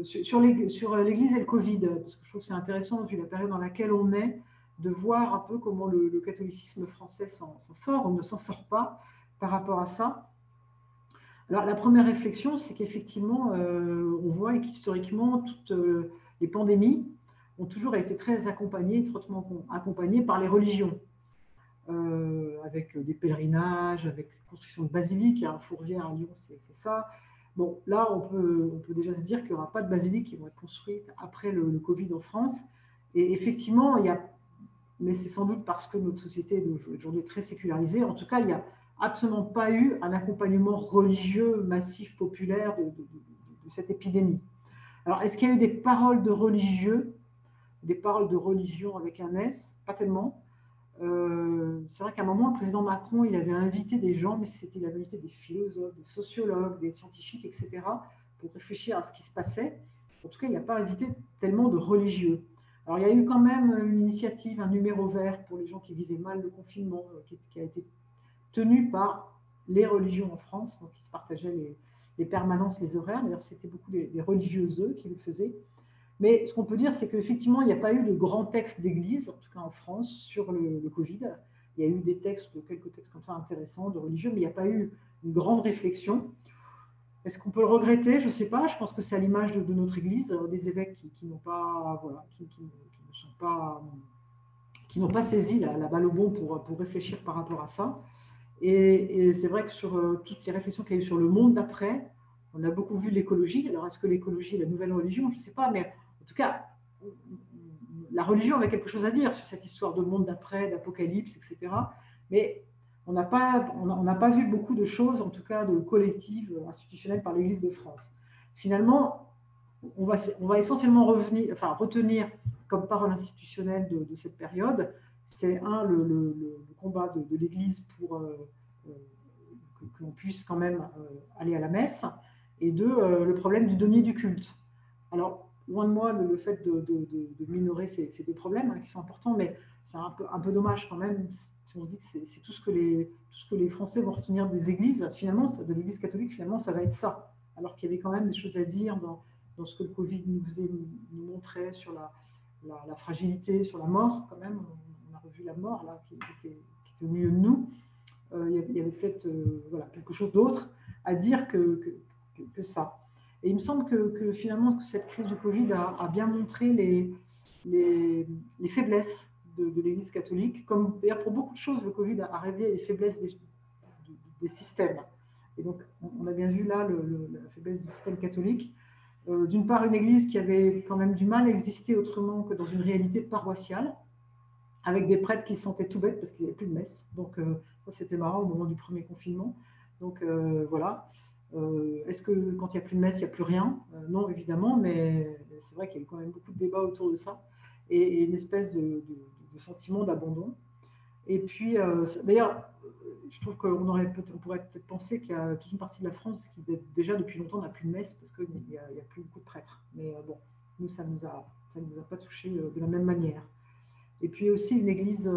sur l'Église et le Covid, parce que je trouve que c'est intéressant, vu la période dans laquelle on est, de voir un peu comment le catholicisme français s'en sort ou ne s'en sort pas par rapport à ça. Alors la première réflexion, c'est qu'effectivement, on voit qu'historiquement, toutes les pandémies ont toujours été très accompagnées, étroitement accompagnées par les religions. Avec des pèlerinages, avec la construction de basiliques, il y a un Fourvière à Lyon, c'est ça. Bon, là, on peut déjà se dire qu'il n'y aura pas de basiliques qui vont être construites après le Covid en France. Et effectivement, mais c'est sans doute parce que notre société est aujourd'hui très sécularisée. En tout cas, il n'y a absolument pas eu un accompagnement religieux massif, populaire de cette épidémie. Alors, est-ce qu'il y a eu des paroles de religieux, des paroles de religion avec un S? Pas tellement. C'est vrai qu'à un moment, le président Macron, il avait invité des gens, mais il avait invité des philosophes, des sociologues, des scientifiques, etc., pour réfléchir à ce qui se passait. En tout cas, il n'a pas invité tellement de religieux. Alors, il y a eu quand même une initiative, un numéro vert pour les gens qui vivaient mal le confinement, qui a été tenu par les religions en France, donc ils se partageaient les permanences, les horaires. D'ailleurs, c'était beaucoup des religieuses, eux, qui le faisaient. Mais ce qu'on peut dire, c'est qu'effectivement, il n'y a pas eu de grands textes d'église, en tout cas en France, sur le Covid. Il y a eu des textes, quelques textes comme ça intéressants, de religieux, mais il n'y a pas eu une grande réflexion. Est-ce qu'on peut le regretter? Je ne sais pas. Je pense que c'est à l'image de notre Église, des évêques qui n'ont pas, voilà, qui n'ont pas saisi la balle au bon pour réfléchir par rapport à ça. Et c'est vrai que sur toutes les réflexions qu'il y a eu sur le monde d'après, on a beaucoup vu l'écologie. Alors, est-ce que l'écologie est la nouvelle religion? Je ne sais pas, mais en tout cas, la religion avait quelque chose à dire sur cette histoire de monde d'après, d'apocalypse, etc. Mais on n'a pas vu beaucoup de choses, en tout cas de collectives, institutionnelles par l'Église de France. Finalement, on va essentiellement retenir comme parole institutionnelle de cette période, c'est le combat de l'Église pour que l'on puisse quand même aller à la messe, et le problème du denier du culte. Alors, loin de moi le fait de minorer ces deux problèmes qui sont importants, mais c'est un peu dommage quand même si on dit que c'est tout ce que les Français vont retenir des églises, finalement, de l'Église catholique, finalement, ça va être ça. Alors qu'il y avait quand même des choses à dire dans ce que le Covid nous montrait sur la fragilité, sur la mort, quand même. On a revu la mort, là, qui était au milieu de nous. Il y avait peut-être quelque chose d'autre à dire que ça. Et il me semble que finalement, cette crise du Covid a bien montré les faiblesses de l'Église catholique. Comme d'ailleurs pour beaucoup de choses, le Covid a révélé les faiblesses des systèmes. Et donc, on a bien vu là la faiblesse du système catholique. D'une part, une Église qui avait quand même du mal à exister autrement que dans une réalité paroissiale, avec des prêtres qui se sentaient tout bêtes parce qu'ils n'avaient plus de messe. Donc, ça, c'était marrant au moment du premier confinement. Donc, voilà. Est-ce que quand il n'y a plus de messe, il n'y a plus rien? Non, évidemment, mais c'est vrai qu'il y a eu quand même beaucoup de débats autour de ça et une espèce de sentiment d'abandon. Et puis, d'ailleurs, je trouve qu'on pourrait peut-être penser qu'il y a toute une partie de la France qui, déjà depuis longtemps, n'a plus de messe parce qu'il n'y a plus beaucoup de prêtres. Mais bon, nous, ça ne nous a pas touchés de la même manière. Et puis aussi une église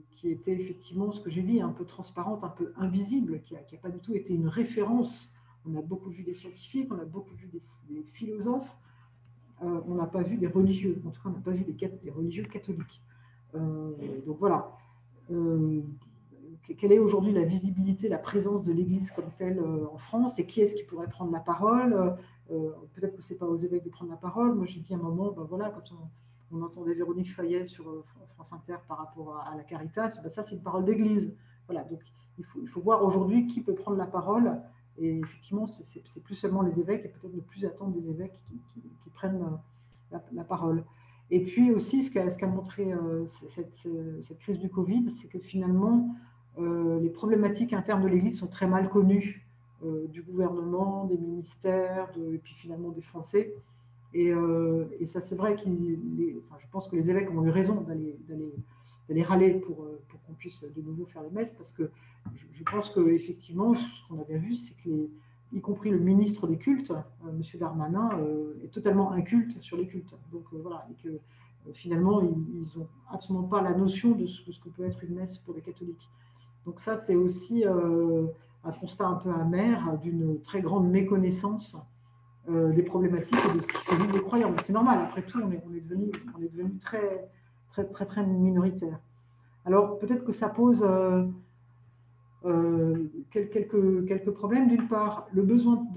qui était effectivement, ce que j'ai dit, un peu transparente, un peu invisible, qui n'a pas du tout été une référence. On a beaucoup vu des scientifiques, on a beaucoup vu des philosophes, on n'a pas vu des religieux. En tout cas, on n'a pas vu des religieux catholiques. Donc voilà. Quelle est aujourd'hui la visibilité, la présence de l'Église comme telle en France, et qui est-ce qui pourrait prendre la parole? Peut-être que ce n'est pas aux évêques de prendre la parole. Moi, j'ai dit à un moment, voilà, quand on entendait Véronique Fayet sur France Inter par rapport à la Caritas, ça c'est une parole d'église. voilà, donc il faut voir aujourd'hui qui peut prendre la parole. Et effectivement, c'est plus seulement les évêques, et peut-être ne plus attendre des évêques qui prennent la parole. Et puis aussi, ce qu'a montré cette crise du Covid, c'est que finalement, les problématiques internes de l'Église sont très mal connues du gouvernement, des ministères, et puis finalement des Français. Et ça, c'est vrai je pense que les évêques ont eu raison d'aller râler pour qu'on puisse de nouveau faire les messes, parce que je pense qu'effectivement, ce qu'on a bien vu, c'est que y compris le ministre des cultes, M. Darmanin, est totalement inculte sur les cultes. Donc voilà, et que finalement, ils n'ont absolument pas la notion de ce que peut être une messe pour les catholiques. Donc ça, c'est aussi un constat un peu amer d'une très grande méconnaissance des problématiques et de ce qui fait vivre les croyants. Mais c'est normal, après tout, on est devenu très, très, très, très minoritaire. Alors peut-être que ça pose quelques problèmes. D'une part, le besoin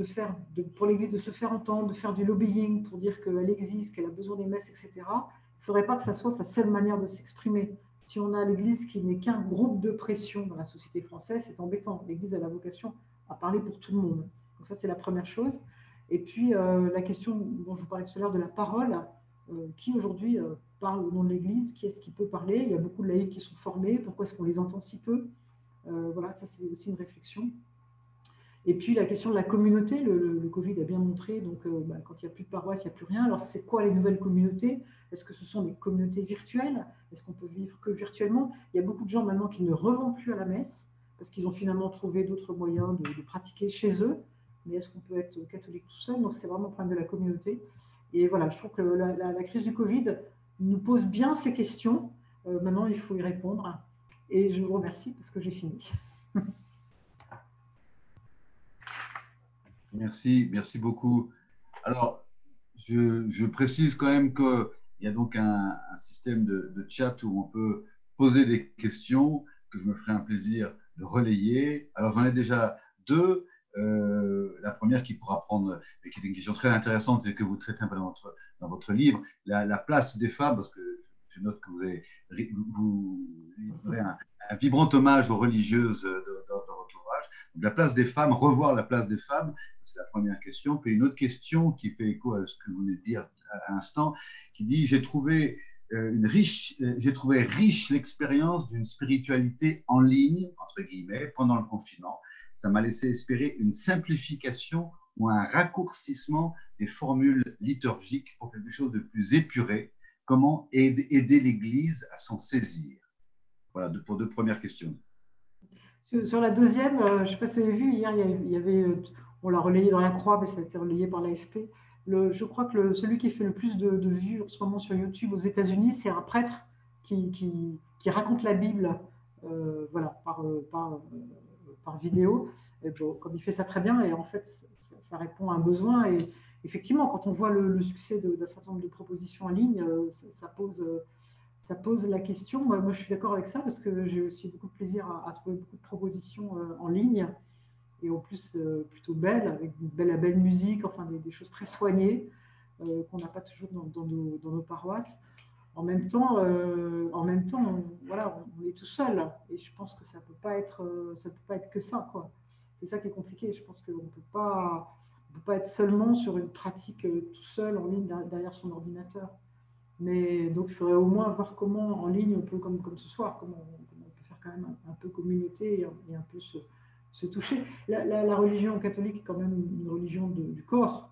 pour l'Église de se faire entendre, de faire du lobbying pour dire qu'elle existe, qu'elle a besoin des messes, etc. Il ne faudrait pas que ça soit sa seule manière de s'exprimer. Si on a l'Église qui n'est qu'un groupe de pression dans la société française, c'est embêtant. L'Église a la vocation à parler pour tout le monde. Donc ça, c'est la première chose. Et puis, la question dont je vous parlais tout à l'heure de la parole, qui aujourd'hui parle au nom de l'Église, qui est-ce qui peut parler? Il y a beaucoup de laïcs qui sont formés, pourquoi est-ce qu'on les entend si peu? Voilà, ça c'est aussi une réflexion. Et puis la question de la communauté, le Covid a bien montré, donc quand il n'y a plus de paroisse, il n'y a plus rien. Alors c'est quoi les nouvelles communautés? Est-ce que ce sont des communautés virtuelles? Est-ce qu'on peut vivre que virtuellement? Il y a beaucoup de gens maintenant qui ne revont plus à la messe, parce qu'ils ont finalement trouvé d'autres moyens de pratiquer chez eux. Mais est-ce qu'on peut être catholique tout seul? Donc c'est vraiment le problème de la communauté. Et voilà, je trouve que la crise du Covid nous pose bien ces questions. Maintenant, il faut y répondre. Et je vous remercie parce que j'ai fini. Merci, merci beaucoup. Alors, je précise quand même qu'il y a donc un système de chat où on peut poser des questions que je me ferai un plaisir de relayer. Alors, j'en ai déjà deux. La première qui pourra prendre, et qui est une question très intéressante et que vous traitez un peu dans votre livre, la place des femmes, parce que je note que vous livrez un vibrant hommage aux religieuses dans votre ouvrage. Donc, la place des femmes, revoir la place des femmes, c'est la première question. Puis une autre question qui fait écho à ce que vous venez de dire à l'instant, qui dit j'ai trouvé riche l'expérience d'une spiritualité en ligne, entre guillemets, pendant le confinement. Ça m'a laissé espérer une simplification ou un raccourcissement des formules liturgiques pour quelque chose de plus épuré. Comment aider l'Église à s'en saisir? Voilà, pour deux premières questions. Sur la deuxième, je ne sais pas si vous avez vu, hier, il y avait, on l'a relayé dans la Croix, mais ça a été relayé par l'AFP. Je crois que celui qui fait le plus de vues en ce moment sur YouTube aux États-Unis, c'est un prêtre qui raconte la Bible voilà, par vidéo. Et bon, comme il fait ça très bien, et en fait, ça répond à un besoin. Et effectivement, quand on voit le succès d'un certain nombre de propositions en ligne, ça pose la question. Moi, je suis d'accord avec ça parce que j'ai aussi beaucoup de plaisir à trouver beaucoup de propositions en ligne et en plus plutôt belles, avec la belle musique, enfin des choses très soignées qu'on n'a pas toujours dans nos paroisses. En même temps, voilà, on est tout seul et je pense que ça peut pas être que ça, quoi. C'est ça qui est compliqué. Je pense qu'on ne peut pas être seulement sur une pratique tout seul en ligne derrière son ordinateur. Mais donc, il faudrait au moins voir comment, en ligne, on peut, comme ce soir, comment on peut faire quand même un peu communauté et un peu se toucher. La religion catholique est quand même une religion du corps,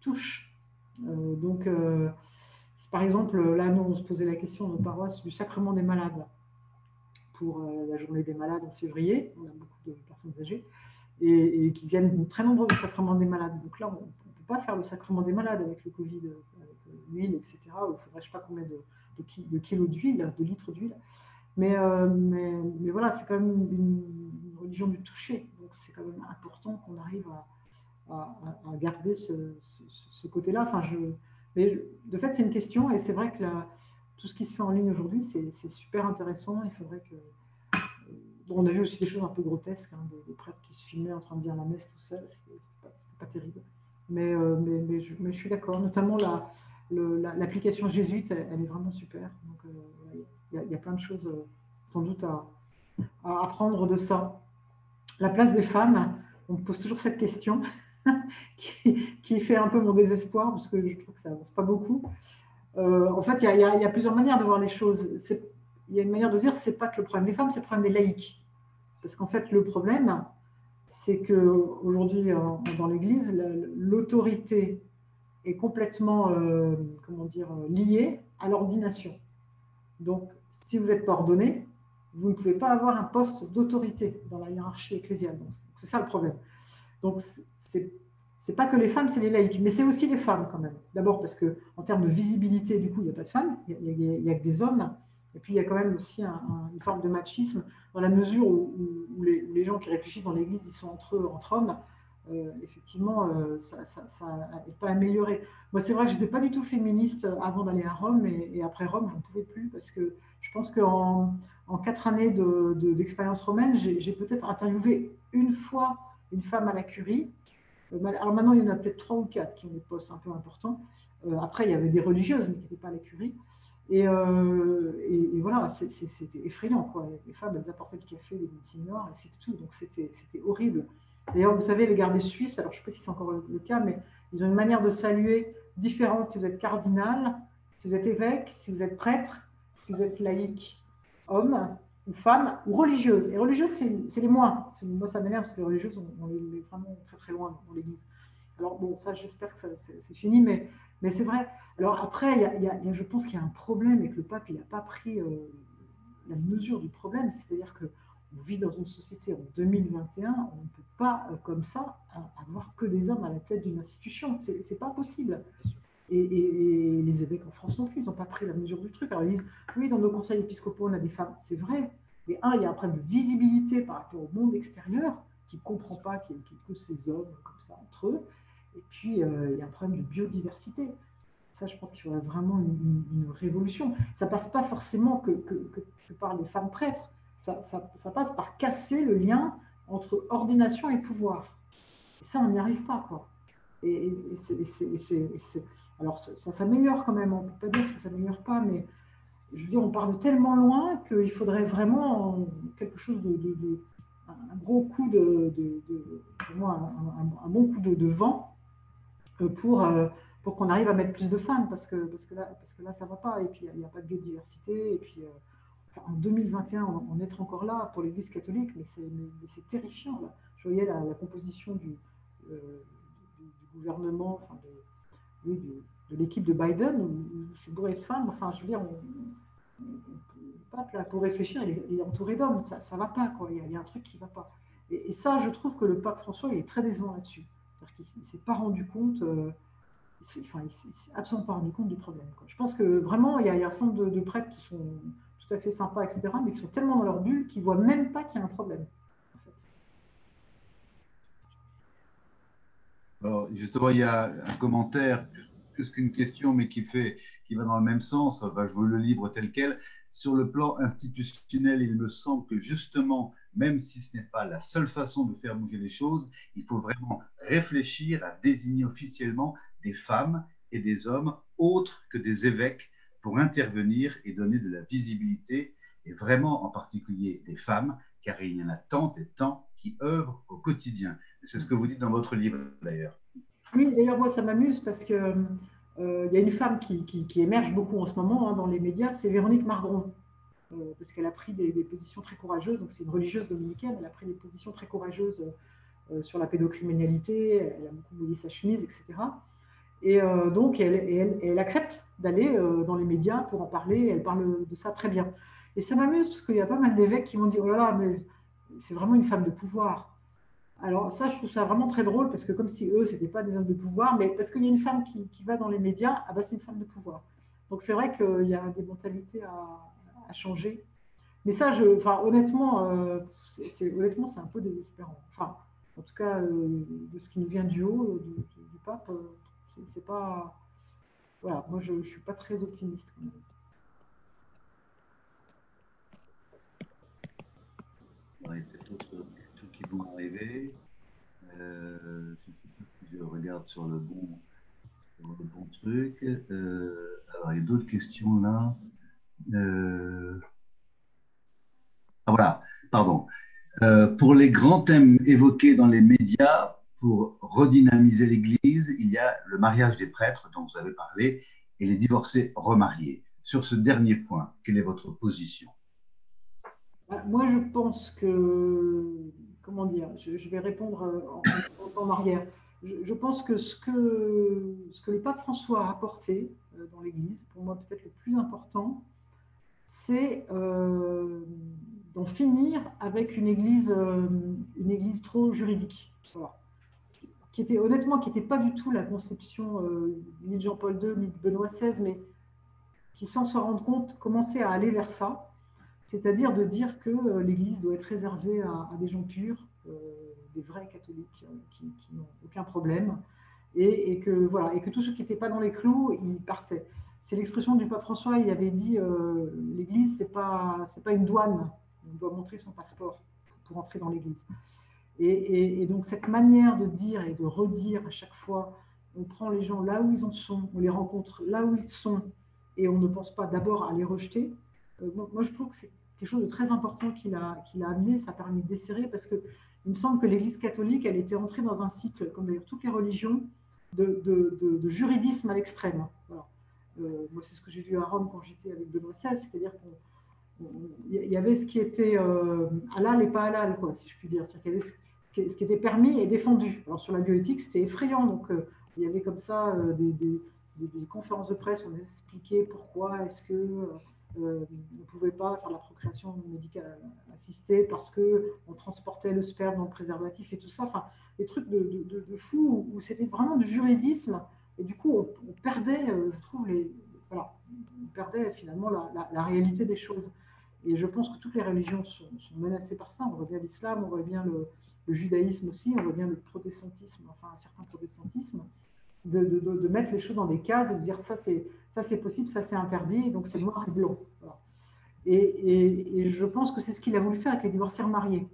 touche. Donc, par exemple, là, nous, on se posait la question dans nos paroisses du sacrement des malades pour la journée des malades en février. On a beaucoup de personnes âgées et qui viennent très nombreux du sacrement des malades. Donc là, on ne peut pas faire le sacrement des malades avec le Covid, avec l'huile, etc. Il faudrait je ne sais pas combien de kilos d'huile, de litres d'huile. Mais voilà, c'est quand même une religion du toucher. Donc c'est quand même important qu'on arrive à garder ce côté-là. Enfin, mais de fait, c'est une question et c'est vrai que tout ce qui se fait en ligne aujourd'hui, c'est super intéressant. Il faudrait que. Bon, on a vu aussi des choses un peu grotesques, hein, des prêtres qui se filmaient en train de dire la messe tout seul. C'était pas terrible. Mais je suis d'accord. Notamment l'application jésuite, elle est vraiment super. Donc, il y a plein de choses sans doute à apprendre de ça. La place des femmes, on me pose toujours cette question qui fait un peu mon désespoir parce que je trouve que ça avance pas beaucoup. En fait, il y a plusieurs manières de voir les choses. Il y a une manière de dire, c'est pas que le problème des femmes, c'est le problème des laïcs. Parce qu'en fait, le problème, c'est qu'aujourd'hui, dans l'Église, l'autorité est complètement comment dire, liée à l'ordination. Donc, si vous n'êtes pas ordonné, vous ne pouvez pas avoir un poste d'autorité dans la hiérarchie ecclésiale. C'est ça le problème. Donc, c'est pas que les femmes, c'est les laïcs, mais c'est aussi les femmes quand même. D'abord parce qu'en termes de visibilité, du coup, il n'y a pas de femmes, il n'y a que des hommes. Et puis, il y a quand même aussi une forme de machisme dans la mesure où les gens qui réfléchissent dans l'Église, ils sont entre eux, entre hommes. Effectivement, ça n'est pas amélioré. Moi, c'est vrai que je n'étais pas du tout féministe avant d'aller à Rome, et après Rome, je n'en pouvais plus, parce que je pense qu'en 4 années d'expérience romaine, j'ai peut-être interviewé une fois une femme à la curie. Alors maintenant, il y en a peut-être 3 ou 4 qui ont des postes un peu importants. Après, il y avait des religieuses, mais qui n'étaient pas à la curie. Et voilà, c'était effrayant, quoi. Les femmes, elles apportaient le café, les monsignors, et c'était tout. Donc c'était horrible. D'ailleurs, vous savez, les gardés suisses, alors je ne sais pas si c'est encore le cas, mais ils ont une manière de saluer différente si vous êtes cardinal, si vous êtes évêque, si vous êtes prêtre, si vous êtes laïque, homme ou femme, ou religieuse. Et religieuse, c'est les moins. Moi, ça m'énerve parce que les religieuses, on est vraiment très très loin dans l'Église. Alors bon, ça, j'espère que c'est fini, mais c'est vrai. Alors après, je pense qu'il y a un problème et que le pape, il n'a pas pris la mesure du problème. C'est-à-dire qu'on vit dans une société en 2021, on ne peut pas, comme ça, avoir que des hommes à la tête d'une institution. C'est pas possible. Et les évêques en France non plus, ils n'ont pas pris la mesure du truc. Alors ils disent, oui, dans nos conseils épiscopaux, on a des femmes. C'est vrai. Mais il y a un problème de visibilité par rapport au monde extérieur qui ne comprend pas qu'il n'y ait que ces hommes comme ça entre eux. Et puis, il y a un problème de biodiversité. Ça, je pense qu'il faudrait vraiment une révolution. Ça ne passe pas forcément que par les femmes prêtres. Ça passe par casser le lien entre ordination et pouvoir. Et ça, on n'y arrive pas, quoi. Alors, ça s'améliore quand même. On ne peut pas dire que ça ne s'améliore pas, mais je veux dire, on part de tellement loin qu'il faudrait vraiment quelque chose un gros coup un bon coup de vent pour qu'on arrive à mettre plus de femmes, parce que là, ça ne va pas. Et puis, il n'y a pas de biodiversité. Et puis, en 2021, on est encore là pour l'Église catholique, mais c'est terrifiant. Là. Je voyais la composition du gouvernement, enfin de l'équipe de Biden, où c'est bourré de femmes. Enfin, je veux dire, le pape, là, pour réfléchir, il est entouré d'hommes. Ça ne va pas, quoi. Il y a un truc qui ne va pas. Et ça, je trouve que le pape François, il est très décevant là-dessus. C'est-à-dire qu'il ne s'est pas rendu compte... il ne s'est absolument pas rendu compte du problème, quoi. Je pense que vraiment, il y a un certain nombre de prêtres qui sont tout à fait sympas, etc., mais qui sont tellement dans leur bulle qu'ils ne voient même pas qu'il y a un problème. En fait. Alors, justement, il y a un commentaire, plus qu'une question, mais qui va dans le même sens. Enfin, je veux le livre tel quel. Sur le plan institutionnel, il me semble que justement, même si ce n'est pas la seule façon de faire bouger les choses, il faut vraiment réfléchir à désigner officiellement des femmes et des hommes autres que des évêques pour intervenir et donner de la visibilité, et vraiment en particulier des femmes, car il y en a tant et tant qui œuvrent au quotidien. C'est ce que vous dites dans votre livre, d'ailleurs. Oui, d'ailleurs, moi, ça m'amuse parce que y a une femme qui émerge beaucoup en ce moment dans les médias, c'est Véronique Mardron. Parce qu'elle a pris des positions très courageuses. Donc, c'est une religieuse dominicaine, elle a pris des positions très courageuses sur la pédocriminalité, elle a beaucoup mouillé sa chemise, etc. Et donc, elle accepte d'aller dans les médias pour en parler, elle parle de ça très bien. Et ça m'amuse parce qu'il y a pas mal d'évêques qui m'ont dit, oh là là, mais c'est vraiment une femme de pouvoir. Alors ça, je trouve ça vraiment très drôle parce que comme si eux, ce n'étaient pas des hommes de pouvoir, mais parce qu'il y a une femme qui va dans les médias, ah bah, c'est une femme de pouvoir. Donc c'est vrai qu'il y a des mentalités à changer. Mais ça, honnêtement, honnêtement, c'est un peu désespérant. Enfin, en tout cas, de ce qui nous vient du haut, du pape, c'est pas... Voilà, moi, je ne suis pas très optimiste. Il y a peut-être d'autres questions qui vont arriver. Je ne sais pas si je regarde sur le bon truc. Alors, il y a d'autres questions là. Ah, voilà. Pardon. Pour les grands thèmes évoqués dans les médias, pour redynamiser l'Église, il y a le mariage des prêtres dont vous avez parlé et les divorcés remariés. Sur ce dernier point, quelle est votre position? Moi, je pense que, comment dire, je vais répondre en arrière. Je pense que ce que le pape François a apporté dans l'Église, pour moi peut-être le plus important, c'est d'en finir avec une église trop juridique. Voilà. Qui était honnêtement, qui n'était pas du tout la conception ni de Jean-Paul II, ni de Benoît XVI, mais qui, sans se rendre compte, commençait à aller vers ça. C'est-à-dire de dire que l'Église doit être réservée à des gens purs, des vrais catholiques qui n'ont aucun problème, et que, voilà, et que tous ceux qui n'étaient pas dans les clous, ils partaient. C'est l'expression du pape François, il avait dit l'Église, c'est pas une douane, on doit montrer son passeport pour entrer dans l'Église. Et donc cette manière de dire et de redire à chaque fois, on prend les gens là où ils en sont, on les rencontre là où ils sont, et on ne pense pas d'abord à les rejeter. Moi, je trouve que c'est quelque chose de très important qu'il a amené, ça a permis de desserrer, parce que il me semble que l'Église catholique, elle était entrée dans un cycle, comme d'ailleurs toutes les religions, de juridisme à l'extrême. Voilà. Moi, c'est ce que j'ai vu à Rome quand j'étais avec Benoît XVI, c'est-à-dire qu'il y avait ce qui était halal et pas halal, quoi, si je puis dire. C'est-à-dire qu'il y avait ce qui était permis et défendu. Alors sur la bioéthique, c'était effrayant. Donc il y avait comme ça des conférences de presse où on expliquait pourquoi est-ce que on ne pouvait pas faire la procréation médicale assistée parce qu'on transportait le sperme dans le préservatif et tout ça. Enfin, des trucs de fou où c'était vraiment du juridisme. Et du coup, on perdait, je trouve, voilà, on perdait finalement la réalité des choses. Et je pense que toutes les religions sont menacées par ça. On voit bien l'islam, on voit bien le judaïsme aussi, on voit bien le protestantisme, enfin un certain protestantisme, de mettre les choses dans des cases et de dire ça c'est possible, ça c'est interdit, donc c'est noir et blanc. Voilà. Et je pense que c'est ce qu'il a voulu faire avec les divorcés remariés.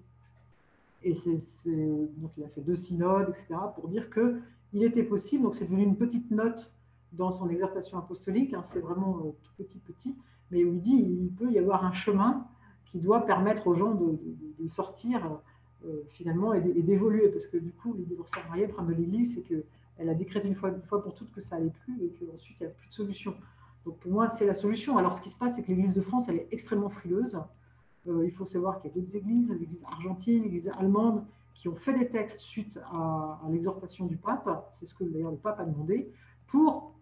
Et donc il a fait 2 synodes, etc., pour dire qu'il était possible, donc c'est devenu une petite note dans son exhortation apostolique, hein, c'est vraiment tout petit, mais où il dit il peut y avoir un chemin qui doit permettre aux gens de sortir finalement et d'évoluer, parce que du coup, les divorcés mariés, le problème de l'Église, c'est qu'elle a décrété une fois pour toutes que ça n'allait plus et qu'ensuite il n'y a plus de solution. Donc pour moi, c'est la solution. Alors ce qui se passe, c'est que l'Église de France, elle est extrêmement frileuse. Il faut savoir qu'il y a d'autres églises, l'église argentine, l'église allemande, qui ont fait des textes suite à l'exhortation du pape, c'est ce que d'ailleurs le pape a demandé, pour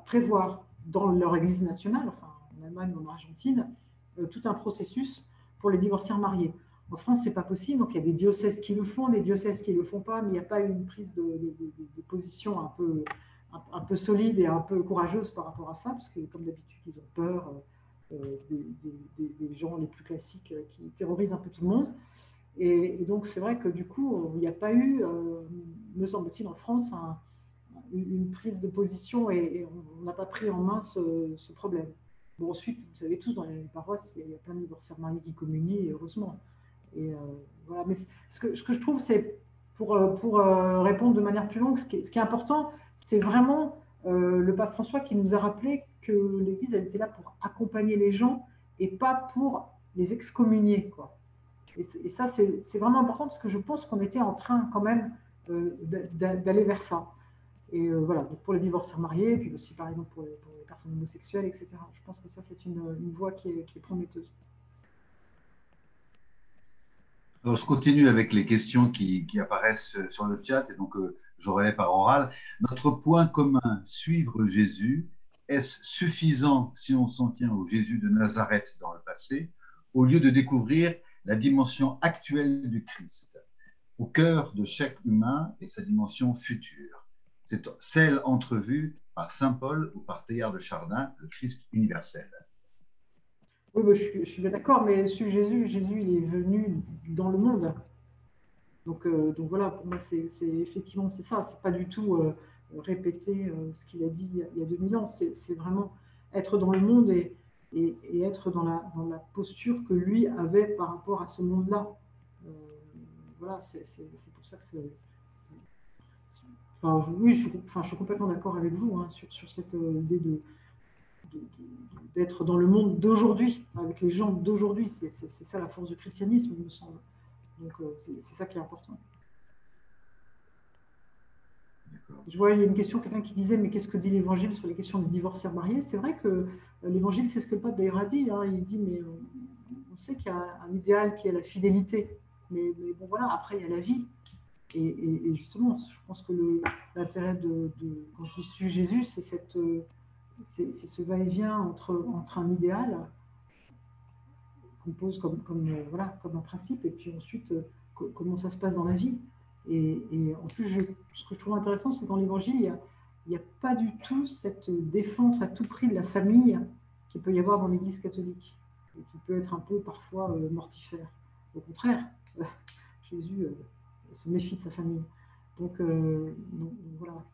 prévoir dans leur église nationale, enfin en Allemagne ou en Argentine, tout un processus pour les divorciés mariés. En France, ce n'est pas possible, donc il y a des diocèses qui le font, des diocèses qui ne le font pas, mais il n'y a pas eu une prise de position un peu solide et un peu courageuse par rapport à ça, parce que comme d'habitude, ils ont peur des gens les plus classiques qui terrorisent un peu tout le monde. Et donc, c'est vrai que du coup, il n'y a pas eu, me semble-t-il, en France, une prise de position et on n'a pas pris en main ce problème. Bon, ensuite, vous savez tous, dans les paroisses, il y a plein de divorcés mariés qui communient, heureusement. Et voilà. Mais ce que je trouve, c'est pour répondre de manière plus longue, ce qui est important, c'est vraiment le pape François qui nous a rappelé que l'Église, elle était là pour accompagner les gens et pas pour les excommunier, quoi. Et ça, c'est vraiment important parce que je pense qu'on était en train quand même d'aller vers ça. Et voilà, donc pour les divorcés mariés, puis aussi par exemple pour les personnes homosexuelles, etc. Je pense que ça, c'est une voie qui est prometteuse. Alors, je continue avec les questions qui apparaissent sur le chat et donc je relais par oral. Notre point commun, suivre Jésus, est-ce suffisant si on s'en tient au Jésus de Nazareth dans le passé, au lieu de découvrir la dimension actuelle du Christ, au cœur de chaque humain et sa dimension future? C'est celle entrevue par Saint Paul ou par Teilhard de Chardin, le Christ universel. Oui, bah, je suis bien d'accord, mais sur Jésus, il est venu dans le monde. Donc voilà, pour moi, c'est effectivement c'est ça. C'est pas du tout répéter ce qu'il a dit il y a 2000 ans. C'est vraiment être dans le monde et être dans la posture que lui avait par rapport à ce monde-là. Euh, voilà, c'est pour ça que c'est. Enfin, oui, je suis complètement d'accord avec vous hein, sur cette idée d'être dans le monde d'aujourd'hui, avec les gens d'aujourd'hui. C'est ça la force du christianisme, il me semble. Donc, c'est ça qui est important. Je vois, il y a une question, quelqu'un qui disait, mais qu'est-ce que dit l'Évangile sur les questions de divorcés mariés? C'est vrai que l'Évangile, c'est ce que le pape d'ailleurs a dit. Hein. Il dit, mais on sait qu'il y a un idéal qui est la fidélité. Mais bon, voilà, après, il y a la vie. Et justement, je pense que l'intérêt quand je suis Jésus, c'est ce va-et-vient entre un idéal qu'on pose voilà, comme un principe, et puis ensuite, comment ça se passe dans la vie. Et en plus, ce que je trouve intéressant, c'est que dans l'Évangile, il n'y a pas du tout cette défense à tout prix de la famille qu'il peut y avoir dans l'Église catholique, et qui peut être un peu parfois mortifère. Au contraire, Jésus se méfie de sa famille. Donc voilà.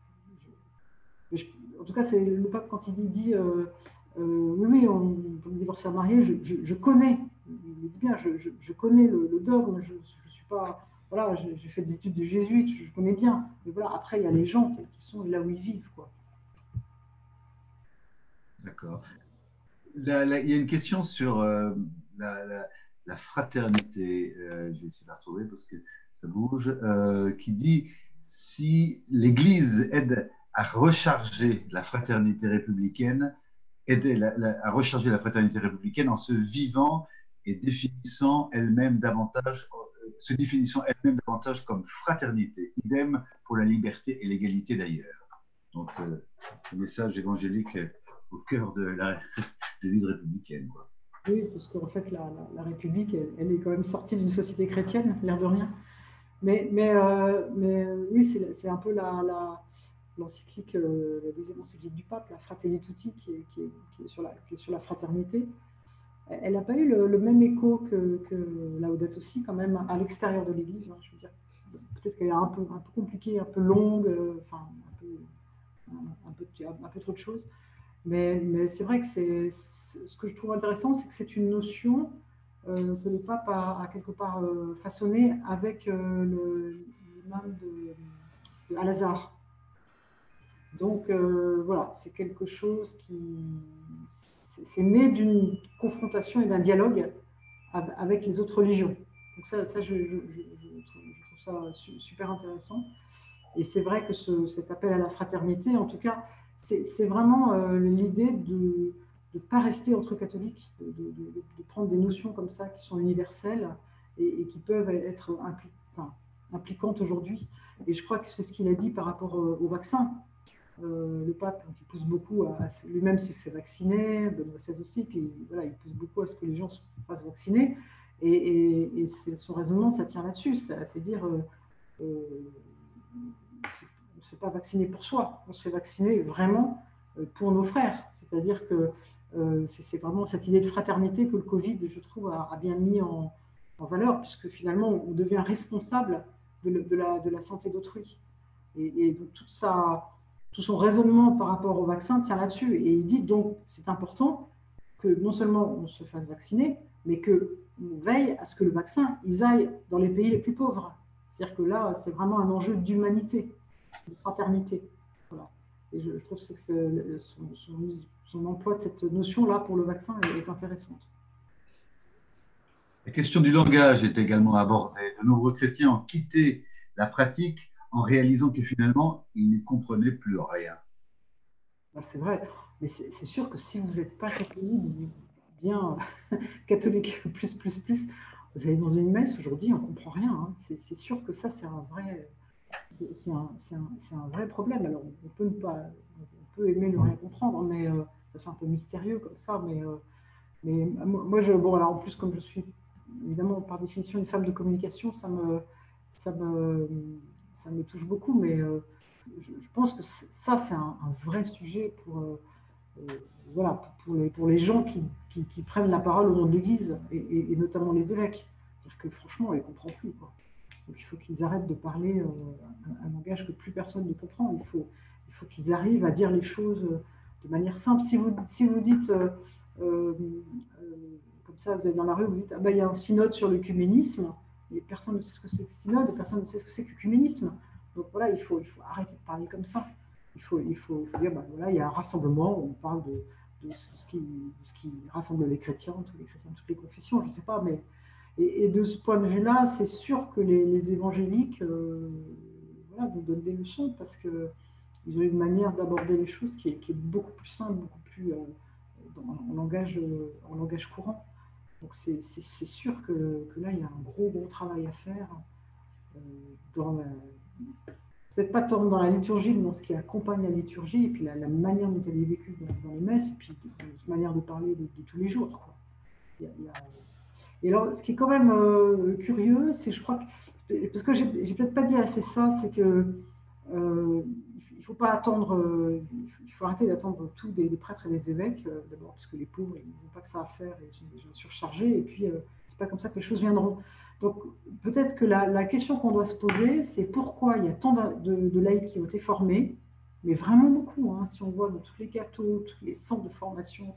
En tout cas, c'est le pape, quand il dit oui, on peut divorcer à marier, je connais, il dit bien, je connais le dogme, je suis pas, voilà, j'ai fait des études de jésuite, je connais bien, mais voilà, après, il y a les gens qui sont là où ils vivent, quoi. D'accord. Il y a une question sur la fraternité, je vais essayer de la retrouver parce que ça bouge, qui dit si l'Église aide à recharger la fraternité républicaine, à recharger la fraternité républicaine en se vivant et se définissant elle-même davantage comme fraternité, idem pour la liberté et l'égalité d'ailleurs. Donc, le message évangélique au cœur de la vie républicaine. Quoi. Oui, parce qu'en fait, la République, elle est quand même sortie d'une société chrétienne, l'air de rien. Mais oui, c'est un peu l'encyclique, la deuxième encyclique du pape, la Fratelli Tutti, qui est sur la fraternité. Elle n'a pas eu le même écho que Laudato Si, quand même, à l'extérieur de l'Église. Hein, je veux dire. Peut-être qu'elle est un peu compliquée, un peu longue, enfin, un peu trop de choses. Mais c'est vrai que ce que je trouve intéressant, c'est que c'est une notion que le pape a quelque part façonnée avec l'imam de Al-Azhar. Donc voilà, c'est quelque chose c'est né d'une confrontation et d'un dialogue avec les autres religions. Donc ça je trouve ça super intéressant. Et c'est vrai que cet appel à la fraternité, en tout cas, c'est vraiment l'idée de ne pas rester entre catholiques, de prendre des notions comme ça qui sont universelles et qui peuvent être impliquantes aujourd'hui. Et je crois que c'est ce qu'il a dit par rapport au vaccin. Le pape, qui pousse beaucoup lui-même s'est fait vacciner, Benoît XVI aussi, puis voilà, il pousse beaucoup à ce que les gens se fassent vacciner. Et son raisonnement, ça tient là-dessus, c'est dire on ne se fait pas vacciner pour soi, on se fait vacciner vraiment pour nos frères. C'est-à-dire que c'est vraiment cette idée de fraternité que le Covid, je trouve, a bien mis en valeur, puisque finalement, on devient responsable de la santé d'autrui. Et donc, tout son raisonnement par rapport au vaccin tient là-dessus. Et il dit donc, c'est important que non seulement on se fasse vacciner, mais qu'on veille à ce que le vaccin aille dans les pays les plus pauvres. C'est-à-dire que là, c'est vraiment un enjeu d'humanité, de fraternité. Voilà. Et je trouve que son emploi de cette notion-là pour le vaccin est intéressante. La question du langage est également abordée. De nombreux chrétiens ont quitté la pratique en réalisant que finalement, ils ne comprenaient plus rien. C'est vrai, mais c'est sûr que si vous n'êtes pas catholique, bien catholique plus, vous allez dans une messe aujourd'hui, on ne comprend rien. Hein. C'est sûr que ça, c'est un vrai problème. Alors, on peut aimer ne rien comprendre, mais ça fait un peu mystérieux comme ça. Mais moi, bon, alors en plus, comme je suis évidemment par définition une femme de communication, ça me touche beaucoup. Mais je pense que ça, c'est un vrai sujet voilà, pour les gens qui prennent la parole au nom de l'Église, et notamment les évêques. C'est-à-dire que franchement, on ne les comprend plus, quoi. Donc il faut qu'ils arrêtent de parler un langage que plus personne ne comprend. Il faut qu'ils arrivent à dire les choses de manière simple. Si vous dites, comme ça, vous êtes dans la rue, vous dites, ah ben, il y a un synode sur l'œcuménisme, et personne ne sait ce que c'est que synode, et personne ne sait ce que c'est qu'œcuménisme. Donc voilà, il faut arrêter de parler comme ça. Il faut dire, ben, voilà, il y a un rassemblement, on parle ce qui rassemble les chrétiens, tous les chrétiens, toutes les confessions, je ne sais pas, mais et de ce point de vue-là, c'est sûr que les évangéliques voilà, nous donnent des leçons parce qu'ils ont une manière d'aborder les choses qui est beaucoup plus simple, beaucoup plus en langage courant. Donc c'est sûr que là, il y a un gros travail à faire peut-être pas tant dans la liturgie, mais dans ce qui accompagne la liturgie, et puis la manière dont elle est vécue dans les messes, et puis la manière de parler de tous les jours, quoi. Et alors, ce qui est quand même curieux, c'est, je crois que, parce que j'ai peut-être pas dit assez ça, c'est que il faut pas attendre, il faut arrêter d'attendre tout des prêtres et des évêques, d'abord parce que les pauvres, ils n'ont pas que ça à faire, ils sont déjà surchargés, et puis c'est pas comme ça que les choses viendront. Donc peut-être que la question qu'on doit se poser, c'est pourquoi il y a tant de laïcs qui ont été formés, mais vraiment beaucoup, hein, si on voit dans tous les cathos, tous les centres de formation,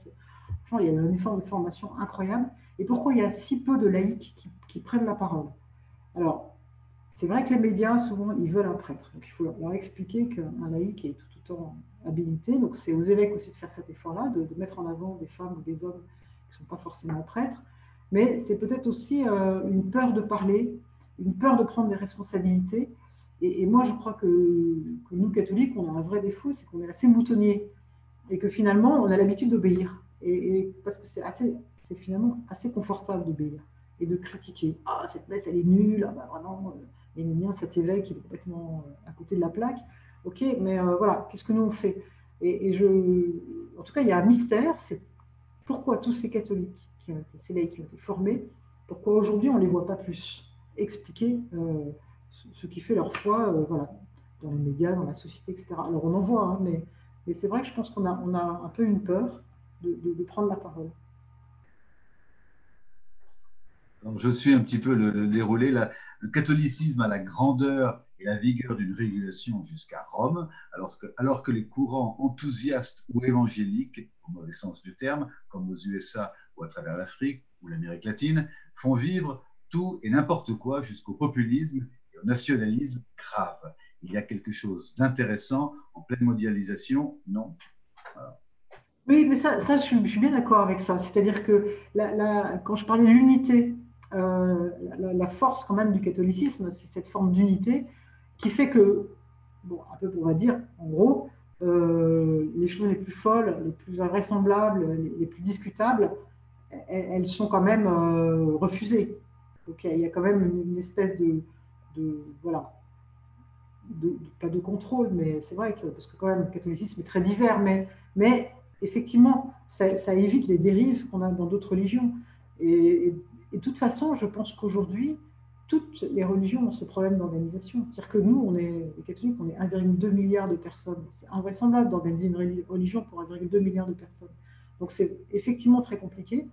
il y a un effort de formation incroyable, et pourquoi il y a si peu de laïcs qui prennent la parole. Alors, c'est vrai que les médias, souvent, ils veulent un prêtre. Donc, il faut leur expliquer qu'un laïc est tout autant habilité. Donc, c'est aux évêques aussi de faire cet effort-là, de mettre en avant des femmes ou des hommes qui ne sont pas forcément prêtres. Mais c'est peut-être aussi une peur de parler, une peur de prendre des responsabilités. Et moi, je crois que nous, catholiques, on a un vrai défaut, c'est qu'on est assez moutonniers. Et que finalement, on a l'habitude d'obéir. Et parce que c'est finalement assez confortable d'obéir et de critiquer. Ah, cette messe, elle est nulle. Ah, bah, vraiment, cet évêque, il est complètement à côté de la plaque. Ok, mais voilà, qu'est-ce que nous on fait? En tout cas, il y a un mystère, c'est pourquoi tous ces catholiques, ces laïcs qui ont été formés, pourquoi aujourd'hui on ne les voit pas plus expliquer ce qui fait leur foi, voilà, dans les médias, dans la société, etc. Alors on en voit, hein, mais c'est vrai que je pense qu'on a un peu une peur de prendre la parole. Donc, je suis un petit peu le déroulé. Le catholicisme a la grandeur et la vigueur d'une régulation jusqu'à Rome, alors que les courants enthousiastes ou évangéliques, au mauvais sens du terme, comme aux USA ou à travers l'Afrique ou l'Amérique latine, font vivre tout et n'importe quoi jusqu'au populisme et au nationalisme grave. Il y a quelque chose d'intéressant en pleine mondialisation, non? Voilà. Oui, mais ça je suis bien d'accord avec ça. C'est-à-dire que quand je parlais de l'unité, la force quand même du catholicisme, c'est cette forme d'unité qui fait que, bon, un peu on va dire, en gros, les choses les plus folles, les plus invraisemblables, les plus discutables, elles sont quand même refusées. Donc il y a quand même une espèce voilà, pas de contrôle, mais c'est vrai que, parce que quand même le catholicisme est très divers, mais effectivement, ça évite les dérives qu'on a dans d'autres religions. Et de toute façon, je pense qu'aujourd'hui, toutes les religions ont ce problème d'organisation. C'est-à-dire que nous, les catholiques, on est 1,2 milliard de personnes. C'est invraisemblable d'organiser une religion pour 1,2 milliard de personnes. Donc c'est effectivement très compliqué.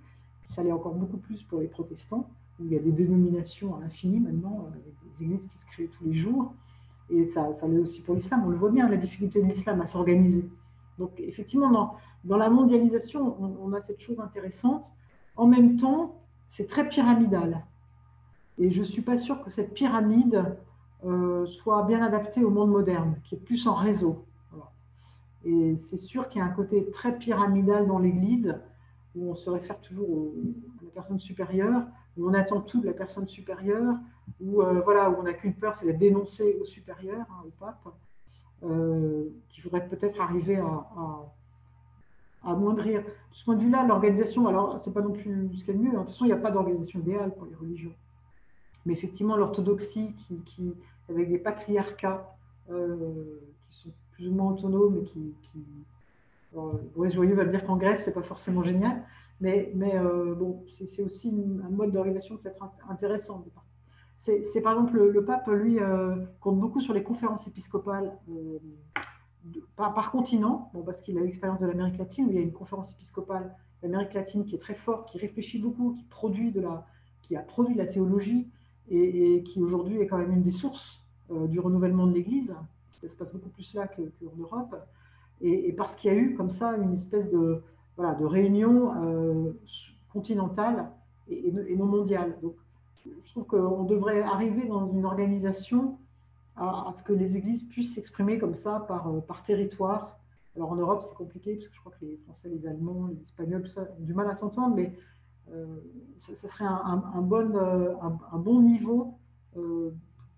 Ça l'est encore beaucoup plus pour les protestants, où il y a des dénominations à l'infini maintenant, avec des églises qui se créent tous les jours. Et ça l'est aussi pour l'islam. On le voit bien, la difficulté de l'islam à s'organiser. Donc, effectivement, dans la mondialisation, on a cette chose intéressante. En même temps, c'est très pyramidal. Et je ne suis pas sûre que cette pyramide soit bien adaptée au monde moderne, qui est plus en réseau. Voilà. Et c'est sûr qu'il y a un côté très pyramidal dans l'Église, où on se réfère toujours à la personne supérieure, où on attend tout de la personne supérieure, où on n'a qu'une peur, c'est d'être dénoncé au supérieur, hein, au pape, qu'il faudrait peut-être arriver à amoindrir. De ce point de vue-là, l'organisation, alors c'est pas non plus ce qu'il y a de mieux, hein. De toute façon, il n'y a pas d'organisation idéale pour les religions. Mais effectivement, l'orthodoxie, avec des patriarcats qui sont plus ou moins autonomes et Boris Joyeux va me dire qu'en Grèce, c'est pas forcément génial, mais bon, c'est aussi un mode d'organisation peut-être intéressant. C'est par exemple le pape, lui, compte beaucoup sur les conférences épiscopales par continent, bon, parce qu'il a l'expérience de l'Amérique latine, où il y a une conférence épiscopale d'Amérique latine qui est très forte, qui réfléchit beaucoup, qui a produit de la théologie et qui aujourd'hui est quand même une des sources du renouvellement de l'Église. Ça se passe beaucoup plus là qu'en Europe. Et parce qu'il y a eu comme ça une espèce de réunion continentale et non mondiale. Donc, je trouve qu'on devrait arriver dans une organisation à ce que les églises puissent s'exprimer comme ça par territoire Alors en Europe, c'est compliqué, parce que je crois que les Français, les Allemands, les Espagnols, tout ça, ont du mal à s'entendre, mais ça serait un bon niveau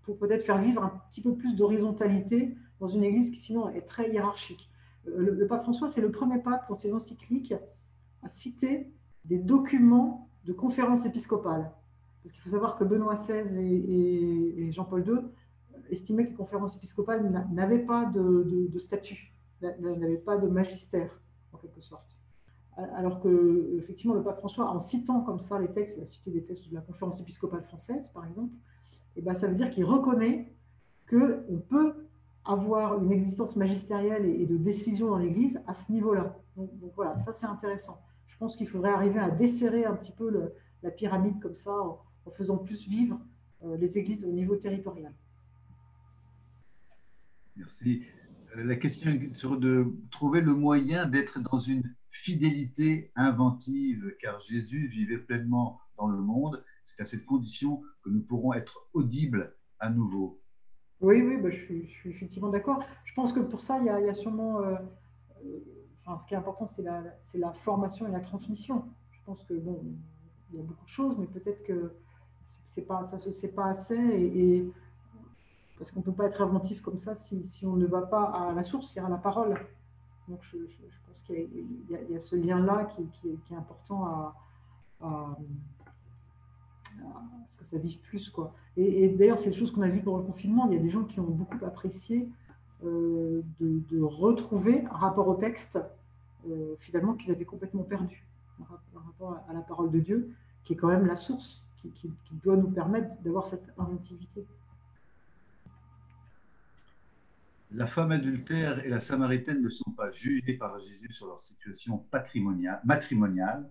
pour peut-être faire vivre un petit peu plus d'horizontalité dans une église qui sinon est très hiérarchique. Le pape François, c'est le premier pape dans ses encycliques à citer des documents de conférences épiscopales. Parce qu'il faut savoir que Benoît XVI et Jean-Paul II estimaient que les conférences épiscopales n'avaient pas de statut, n'avaient pas de magistère, en quelque sorte. Alors que, effectivement, le pape François, en citant comme ça les textes, il a cité des textes de la conférence épiscopale française, par exemple, et ben, ça veut dire qu'il reconnaît qu'on peut avoir une existence magistérielle et de décision dans l'Église à ce niveau-là. Donc voilà, ça c'est intéressant. Je pense qu'il faudrait arriver à desserrer un petit peu la pyramide comme ça, en faisant plus vivre les églises au niveau territorial. Merci. La question est sur de trouver le moyen d'être dans une fidélité inventive, car Jésus vivait pleinement dans le monde. C'est à cette condition que nous pourrons être audibles à nouveau. Oui, oui, bah, je suis effectivement d'accord. Je pense que pour ça, il y a sûrement. Enfin, ce qui est important, c'est la formation et la transmission. Je pense que, bon, il y a beaucoup de choses, mais peut-être que ça ne se sait pas assez. Parce qu'on ne peut pas être inventif comme ça si on ne va pas à la source, c'est-à-dire à la parole. Donc, je pense qu'il y a ce lien-là qui est important à ce que ça vive plus, quoi. Et d'ailleurs, c'est une chose qu'on a vu pendant le confinement. Il y a des gens qui ont beaucoup apprécié de retrouver un rapport au texte, finalement, qu'ils avaient complètement perdu, un rapport à la parole de Dieu, qui est quand même la source, qui doit nous permettre d'avoir cette inventivité. La femme adultère et la samaritaine ne sont pas jugées par Jésus sur leur situation matrimoniale.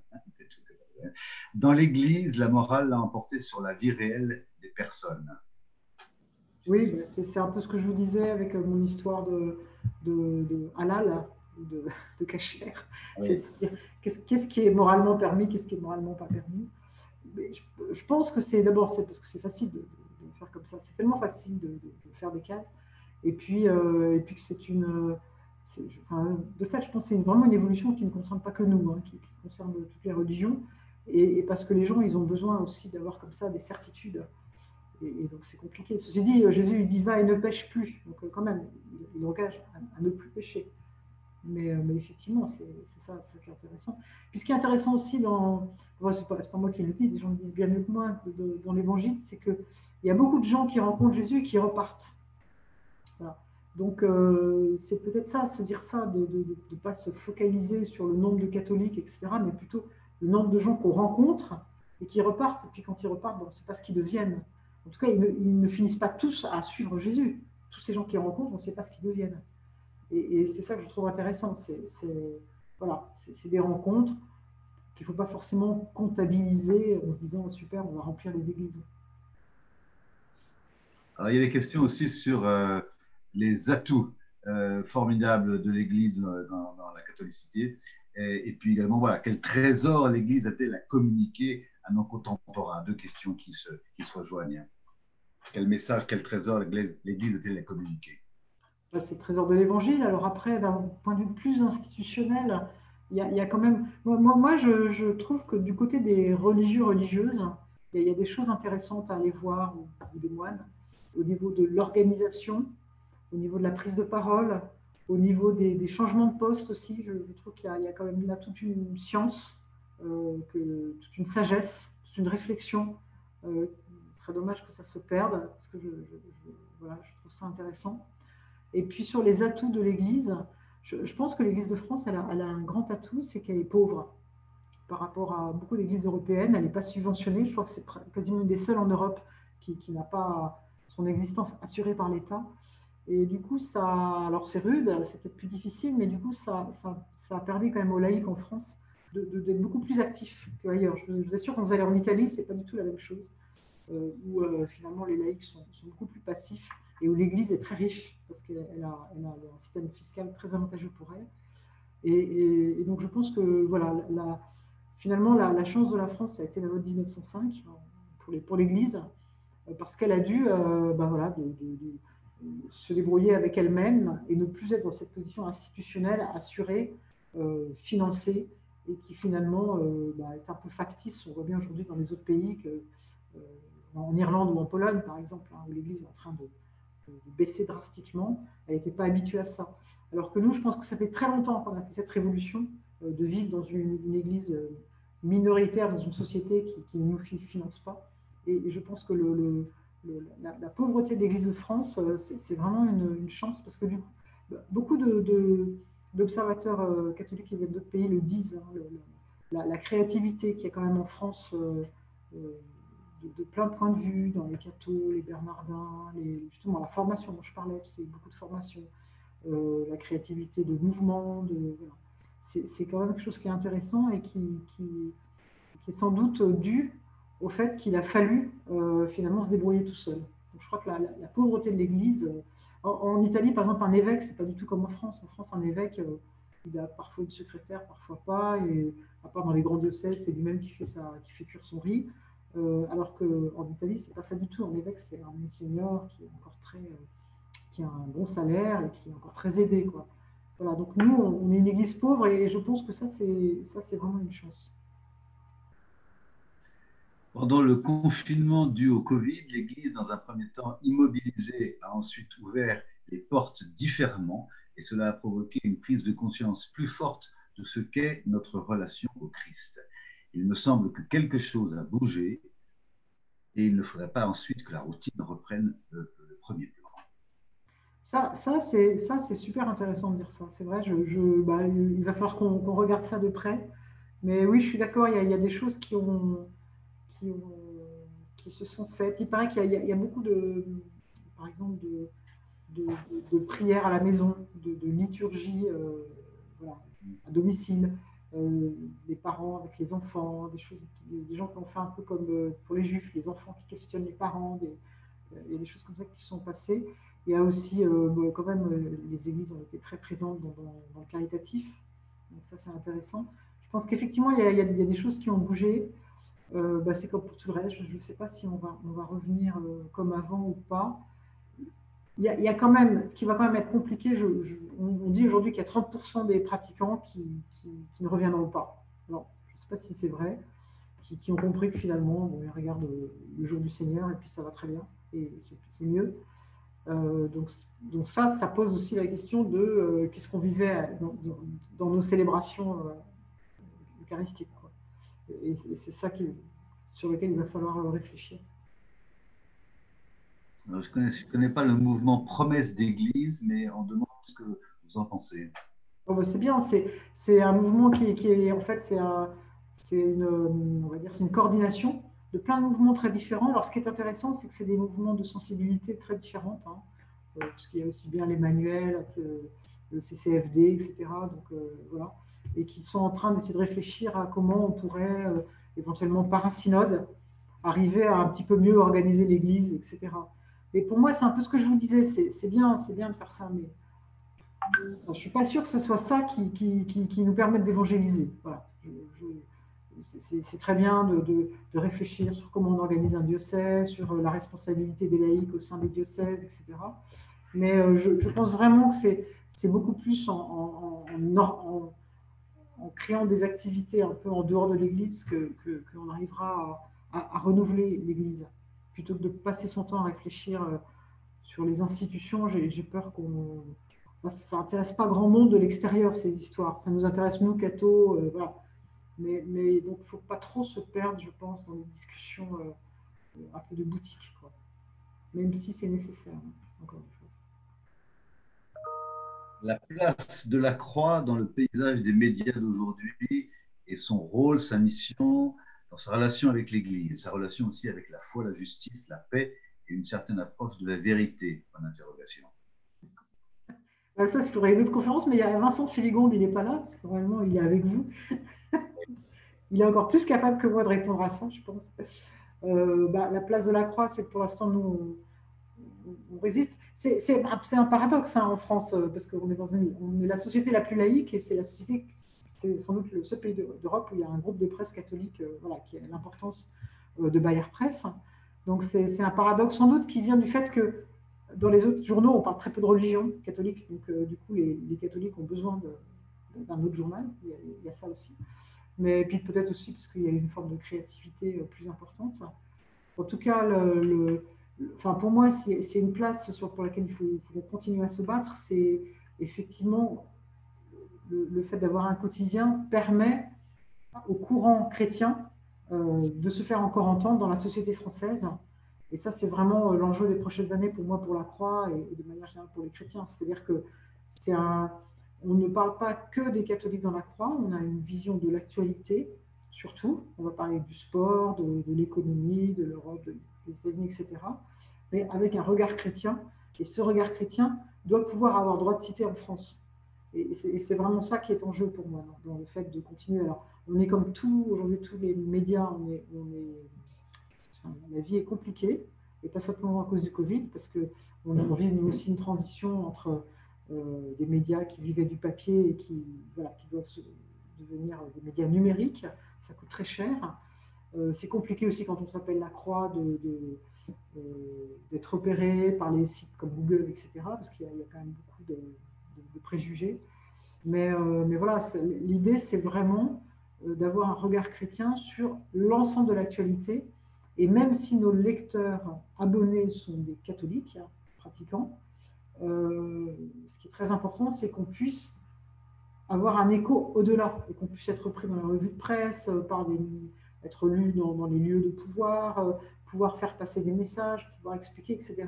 Dans l'Église, la morale l'a emporté sur la vie réelle des personnes. Oui, c'est un peu ce que je vous disais avec mon histoire de halal, de cachère. Oui. C'est-à-dire, qu'est-ce qui est moralement permis, qu'est-ce qui est moralement pas permis. Mais je pense que c'est d'abord, c'est parce que c'est facile de faire comme ça. C'est tellement facile de faire des cases. Et puis que c'est une. Enfin, de fait, je pense que c'est vraiment une évolution qui ne concerne pas que nous, hein, qui concerne toutes les religions. Et parce que les gens, ils ont besoin aussi d'avoir comme ça des certitudes. Et donc, c'est compliqué. Ceci dit, Jésus il dit va et ne pêche plus. Donc, quand même, il engage à ne plus pécher. Mais effectivement, c'est ça qui est intéressant. Puis ce qui est intéressant aussi c'est pas moi qui le dis, les gens le disent bien mieux que moi dans l'Évangile, c'est qu'il y a beaucoup de gens qui rencontrent Jésus et qui repartent. Voilà. Donc c'est peut-être ça, se dire ça, de ne pas se focaliser sur le nombre de catholiques, etc., mais plutôt le nombre de gens qu'on rencontre et qui repartent. Et puis quand ils repartent, on ne sait pas ce qu'ils deviennent. En tout cas, ils ne finissent pas tous à suivre Jésus. Tous ces gens qu'ils rencontrent, on ne sait pas ce qu'ils deviennent. Et c'est ça que je trouve intéressant. Voilà, c'est des rencontres qu'il ne faut pas forcément comptabiliser en se disant super, on va remplir les églises. Alors, il y a des questions aussi sur les atouts formidables de l'Église dans la catholicité. Et puis également, voilà, quel trésor l'Église a-t-elle à communiquer à nos contemporains? Deux questions qui se rejoignent. Quel message, quel trésor l'Église a-t-elle à communiquer? C'est le trésor de l'Évangile. Alors après, d'un point de vue plus institutionnel, il y a quand même... Moi je trouve que du côté des religieux, religieuses, il y a des choses intéressantes à aller voir, ou des moines, au niveau de l'organisation, au niveau de la prise de parole, au niveau des changements de poste aussi. Je trouve qu'il y a quand même là toute une science, toute une sagesse, toute une réflexion. Ce serait dommage que ça se perde, parce que voilà, je trouve ça intéressant. Et puis sur les atouts de l'Église, je pense que l'Église de France, elle a un grand atout, c'est qu'elle est pauvre. Par rapport à beaucoup d'églises européennes, elle n'est pas subventionnée. Je crois que c'est quasiment une des seules en Europe qui n'a pas son existence assurée par l'État. Et du coup, alors c'est rude, c'est peut-être plus difficile, mais du coup, ça a permis quand même aux laïcs en France d'être beaucoup plus actifs qu'ailleurs. Je vous assure, quand vous allez en Italie, c'est pas du tout la même chose, où finalement les laïcs sont beaucoup plus passifs et où l'Église est très riche parce qu'elle a un système fiscal très avantageux pour elle. Et donc je pense que voilà, finalement la chance de la France a été la loi de 1905 pour l'Église, parce qu'elle a dû voilà, se débrouiller avec elle-même et ne plus être dans cette position institutionnelle, assurée, financée, et qui finalement est un peu factice. On voit bien aujourd'hui dans les autres pays, en Irlande ou en Pologne par exemple, où l'Église est en train de baisser drastiquement, elle n'était pas habituée à ça. Alors que nous, je pense que ça fait très longtemps qu'on a fait cette révolution de vivre dans une Église minoritaire, dans une société qui ne nous finance pas. Et je pense que la pauvreté de l'Église de France, c'est vraiment une chance, parce que du coup, beaucoup d'observateurs catholiques qui viennent d'autres pays le disent, la créativité qu'il y a quand même en France, de plein de points de vue, dans les cathos, les bernardins, justement la formation dont je parlais, parce qu'il y a eu beaucoup de formations, la créativité de mouvement, voilà. C'est quand même quelque chose qui est intéressant et qui est sans doute dû au fait qu'il a fallu finalement se débrouiller tout seul. Donc, je crois que la pauvreté de l'Église, en Italie par exemple, un évêque, c'est pas du tout comme en France. En France, un évêque, il a parfois une secrétaire, parfois pas, et à part dans les grands diocèses, c'est lui-même qui fait cuire son riz. Alors qu'en Italie, c'est pas ça du tout. Un évêque, c'est un monseigneur qui est encore qui a un bon salaire et qui est encore très aidé, quoi. Voilà, donc nous, on est une église pauvre et je pense que ça, c'est vraiment une chance. Pendant le confinement dû au Covid, l'Église, dans un premier temps immobilisée, a ensuite ouvert les portes différemment, et cela a provoqué une prise de conscience plus forte de ce qu'est notre relation au Christ. Il me semble que quelque chose a bougé, et il ne faudrait pas ensuite que la routine reprenne le premier plan. Ça c'est super intéressant de dire ça. C'est vrai, il va falloir qu'on regarde ça de près. Mais oui, je suis d'accord, il y a des choses qui, qui se sont faites. Il paraît qu'il y a beaucoup par exemple, de prières à la maison, de liturgie voilà, à domicile, les parents avec les enfants, des gens qui ont fait un peu comme pour les juifs, les enfants qui questionnent les parents, il y a des choses comme ça qui se sont passées. Il y a aussi, quand même, les églises ont été très présentes dans le caritatif, donc ça c'est intéressant. Je pense qu'effectivement, il y a des choses qui ont bougé. C'est comme pour tout le reste, je ne sais pas si on va revenir comme avant ou pas. Il y a quand même, ce qui va quand même être compliqué, on dit aujourd'hui qu'il y a 30% des pratiquants qui ne reviendront pas. Alors, je ne sais pas si c'est vrai, qui ont compris que finalement, ils regardent le jour du Seigneur et puis ça va très bien, et c'est mieux. Donc ça pose aussi la question de qu'est-ce qu'on vivait dans nos célébrations eucharistiques. Et c'est ça sur lequel il va falloir réfléchir. Je ne connais pas le mouvement Promesse d'Église, mais on demande ce que vous en pensez. Oh, c'est bien, c'est un mouvement qui est en fait, on va dire, c'est une coordination de plein de mouvements très différents. Alors, ce qui est intéressant, c'est que c'est des mouvements de sensibilité très différentes, hein, parce qu'il y a aussi bien l'Emmanuel, le CCFD, etc. Donc, voilà, et qui sont en train d'essayer de réfléchir à comment on pourrait, éventuellement par un synode, arriver à un petit peu mieux organiser l'Église, etc. Mais pour moi, c'est un peu ce que je vous disais, c'est bien de faire ça, mais je ne suis pas sûre que ce soit ça qui nous permette d'évangéliser. Voilà. C'est très bien de réfléchir sur comment on organise un diocèse, sur la responsabilité des laïcs au sein des diocèses, etc. Mais je pense vraiment que c'est beaucoup plus en créant des activités un peu en dehors de l'Église qu'on arrivera à renouveler l'Église. Plutôt que de passer son temps à réfléchir sur les institutions, j'ai peur qu'on... Ça n'intéresse pas grand monde de l'extérieur, ces histoires. Ça nous intéresse, nous, cathos, voilà. Mais donc, il ne faut pas trop se perdre, je pense, dans des discussions un peu de boutique, quoi. Même si c'est nécessaire, hein, encore une fois. La place de la croix dans le paysage des médias d'aujourd'hui et son rôle, sa mission, dans sa relation avec l'Église, sa relation aussi avec la foi, la justice, la paix et une certaine approche de la vérité, en interrogation. Ça, il faudrait une autre conférence, mais il y a Vincent Filigonde, il n'est pas là, parce que vraiment, il est avec vous. Il est encore plus capable que moi de répondre à ça, je pense. La place de la croix, c'est que pour l'instant, nous, on résiste. C'est un paradoxe, hein, en France, parce qu'on est on est la société la plus laïque et c'est la société, c'est sans doute le seul pays d'Europe où il y a un groupe de presse catholique voilà, qui a l'importance de Bayard Presse. Donc c'est un paradoxe sans doute qui vient du fait que Dans les autres journaux, on parle très peu de religion catholique, donc du coup, les catholiques ont besoin d'un autre journal. Il y a ça aussi. Mais puis peut-être aussi parce qu'il y a une forme de créativité plus importante. En tout cas, enfin, pour moi, c'est une place pour laquelle il faut continuer à se battre. C'est effectivement le fait d'avoir un quotidien permet au courant chrétien de se faire encore entendre dans la société française. Et ça, c'est vraiment l'enjeu des prochaines années pour moi, pour la Croix et de manière générale pour les chrétiens. C'est-à-dire que on ne parle pas que des catholiques dans la Croix, on a une vision de l'actualité, surtout. On va parler du sport, de l'économie, de l'Europe, des États-Unis, etc. Mais avec un regard chrétien. Et ce regard chrétien doit pouvoir avoir droit de cité en France. Et c'est vraiment ça qui est en jeu pour moi, dans le fait de continuer. Alors, on est comme aujourd'hui, tous les médias, la vie est compliquée, et pas simplement à cause du Covid, parce qu'on vit aussi une transition entre des médias qui vivaient du papier et qui doivent devenir des médias numériques. Ça coûte très cher. C'est compliqué aussi quand on s'appelle La Croix d'être repéré par les sites comme Google, etc., parce qu'il y a quand même beaucoup de préjugés. Mais voilà, l'idée, c'est vraiment d'avoir un regard chrétien sur l'ensemble de l'actualité. Et même si nos lecteurs abonnés sont des catholiques pratiquants, ce qui est très important, c'est qu'on puisse avoir un écho au-delà et qu'on puisse être pris dans la revue de presse, être lu dans les lieux de pouvoir, pouvoir faire passer des messages, pouvoir expliquer, etc.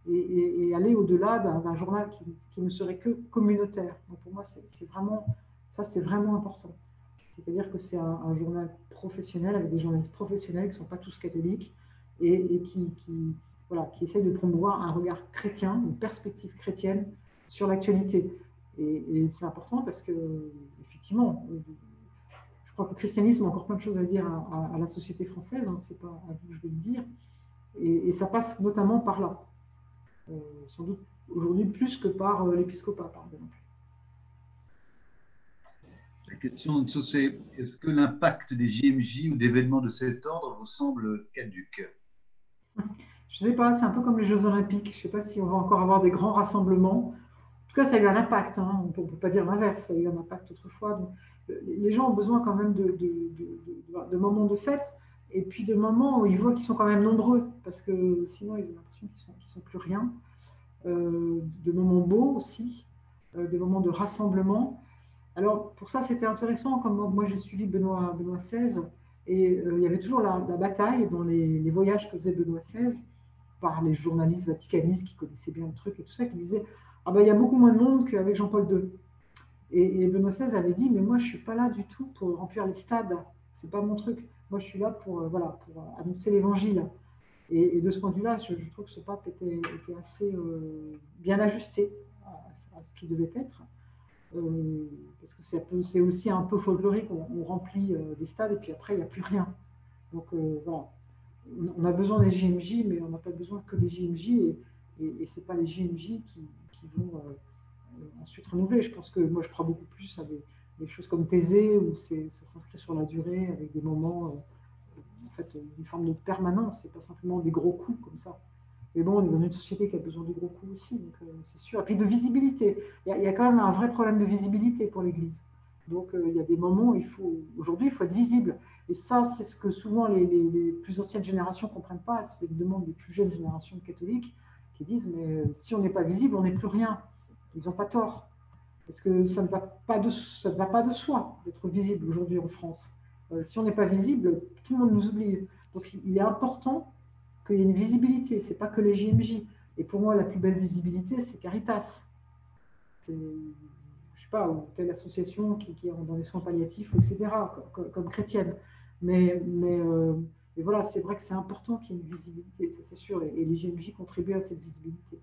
Et aller au-delà d'un journal qui ne serait que communautaire. Donc pour moi, c'est vraiment important. C'est-à-dire que c'est un journal professionnel avec des journalistes professionnels qui ne sont pas tous catholiques et qui essayent de promouvoir un regard chrétien, une perspective chrétienne sur l'actualité. Et c'est important parce que, effectivement, je crois que le christianisme a encore plein de choses à dire à la société française, hein, c'est pas à vous que je vais le dire, et ça passe notamment par là. Sans doute aujourd'hui plus que par l'épiscopat, par exemple. La question, c'est est-ce que l'impact des JMJ ou d'événements de cet ordre vous semble caduque? Je ne sais pas, c'est un peu comme les Jeux Olympiques. Je ne sais pas si on va encore avoir des grands rassemblements. En tout cas, ça a eu un impact. Hein. On ne peut pas dire l'inverse. Ça a eu un impact autrefois. Donc, les gens ont besoin quand même de moments de fête et puis de moments où ils voient qu'ils sont quand même nombreux parce que sinon, ils ont l'impression qu'ils ne sont plus rien. De moments beaux aussi, des moments de rassemblement. Alors, pour ça, c'était intéressant. Comme moi, j'ai suivi Benoît XVI et il y avait toujours la bataille dans les voyages que faisait Benoît XVI par les journalistes vaticanistes qui connaissaient bien le truc et tout ça, qui disaient « Ah ben, il y a beaucoup moins de monde qu'avec Jean-Paul II ». Et Benoît XVI avait dit « Mais moi, je ne suis pas là du tout pour remplir les stades. Ce n'est pas mon truc. Moi, je suis là pour annoncer l'évangile. » Et de ce point de vue-là, je trouve que ce pape était assez bien ajusté à ce qu'il devait être. Parce que c'est aussi un peu folklorique. On remplit des stades et puis après, il n'y a plus rien. Donc voilà. On a besoin des JMJ, mais on n'a pas besoin que des JMJ, et ce n'est pas les JMJ qui vont ensuite renouveler. Je pense que moi, je crois beaucoup plus à des choses comme Thésée, où ça s'inscrit sur la durée, avec des moments, en fait, une forme de permanence, c'est pas simplement des gros coups comme ça. Mais bon, on est dans une société qui a besoin de gros coups aussi, donc c'est sûr. Et puis de visibilité. Il y a quand même un vrai problème de visibilité pour l'Église. Donc, il y a des moments où aujourd'hui, il faut être visible. Et ça, c'est ce que souvent les plus anciennes générations ne comprennent pas. C'est une demande des plus jeunes générations de catholiques qui disent, mais si on n'est pas visible, on n'est plus rien. Ils n'ont pas tort. Parce que ça ne va pas de soi d'être visible aujourd'hui en France. Si on n'est pas visible, tout le monde nous oublie. Donc, il est important qu'il y ait une visibilité. Ce n'est pas que les JMJ. Et pour moi, la plus belle visibilité, c'est Caritas. Je ne sais pas, ou telle association qui est dans les soins palliatifs, etc., comme chrétienne. Mais voilà, c'est vrai que c'est important qu'il y ait une visibilité, ça c'est sûr, et les JMJ contribuent à cette visibilité.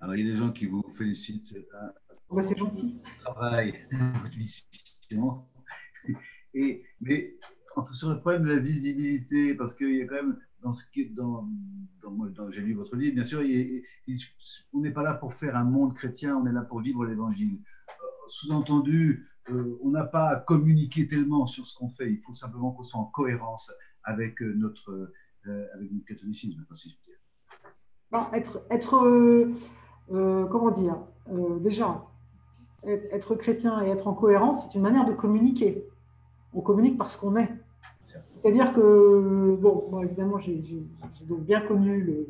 Alors, il y a des gens qui vous félicitent pour c'est gentil. Votre travail, votre mission. Mais sur le problème de la visibilité, parce qu'il y a quand même, j'ai lu votre livre, bien sûr, on n'est pas là pour faire un monde chrétien, on est là pour vivre l'évangile. Sous-entendu, on n'a pas à communiquer tellement sur ce qu'on fait, il faut simplement qu'on soit en cohérence avec notre catholicisme, enfin, si je peux dire. comment dire, déjà, être chrétien et être en cohérence, c'est une manière de communiquer. On communique parce qu'on est. C'est-à-dire que, bon, moi, évidemment, j'ai donc bien connu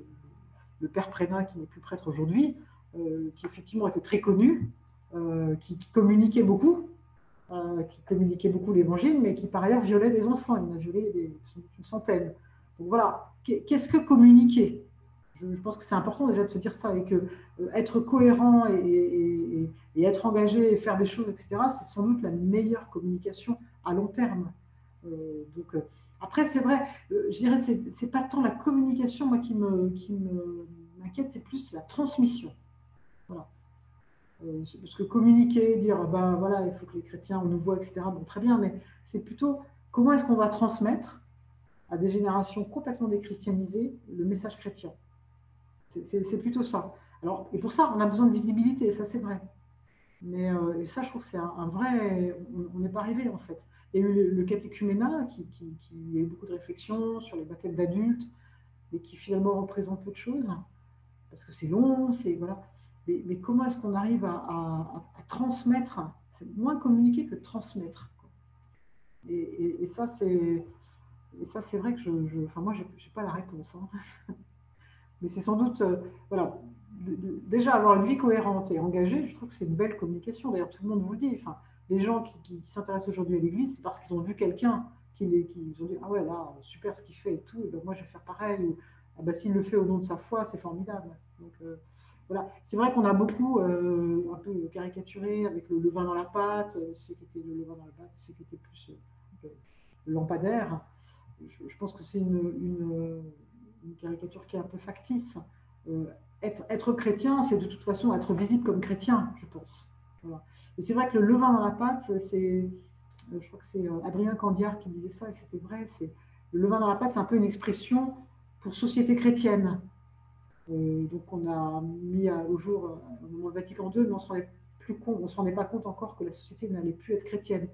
le père Prénat, qui n'est plus prêtre aujourd'hui, qui effectivement était très connu, qui communiquait beaucoup, l'évangile, mais qui par ailleurs violait des enfants. Il en a violé une centaine. Donc voilà, qu'est-ce que communiquer? Je pense que c'est important déjà de se dire ça, et que être cohérent et être engagé et faire des choses, etc., c'est sans doute la meilleure communication à long terme. Donc, après, c'est vrai, je dirais, c'est pas tant la communication, moi, qui m'inquiète, c'est plus la transmission. Voilà. Parce que communiquer, dire, ben voilà, il faut que les chrétiens, on nous voit, etc., bon, très bien, mais c'est plutôt comment est-ce qu'on va transmettre à des générations complètement déchristianisées le message chrétien. C'est plutôt ça. Alors, et pour ça, on a besoin de visibilité, ça c'est vrai. Mais et ça, je trouve que c'est un vrai. On n'est pas arrivé, en fait. Il y a eu le catéchuménat qui a eu beaucoup de réflexions sur les baptêmes d'adultes, mais qui finalement représente peu de choses, parce que c'est long, c'est. Voilà. Mais comment est-ce qu'on arrive à transmettre? C'est moins communiquer que transmettre. Et ça, c'est. Et ça, c'est vrai que enfin, moi, je n'ai pas la réponse. Hein. Mais c'est sans doute, voilà, déjà avoir une vie cohérente et engagée, je trouve que c'est une belle communication. D'ailleurs, tout le monde vous le dit. Enfin, les gens qui s'intéressent aujourd'hui à l'Église, c'est parce qu'ils ont vu quelqu'un qui ont dit, ah ouais, là, super ce qu'il fait et tout, et ben moi je vais faire pareil. Ou ah ben, s'il le fait au nom de sa foi, c'est formidable. Donc voilà, c'est vrai qu'on a beaucoup un peu caricaturé avec le levain dans la pâte, ce qui était le levain dans la pâte, ce qui était plus le lampadaire. Je pense que c'est une caricature qui est un peu factice. Être chrétien, c'est de toute façon être visible comme chrétien, je pense. Voilà. Et c'est vrai que le levain dans la pâte, je crois que c'est Adrien Candiard qui disait ça, et c'était vrai, le levain dans la pâte, c'est un peu une expression pour société chrétienne. Donc on a mis au jour au moment du Vatican II, mais on ne se rendait pas compte encore que la société n'allait plus être chrétienne.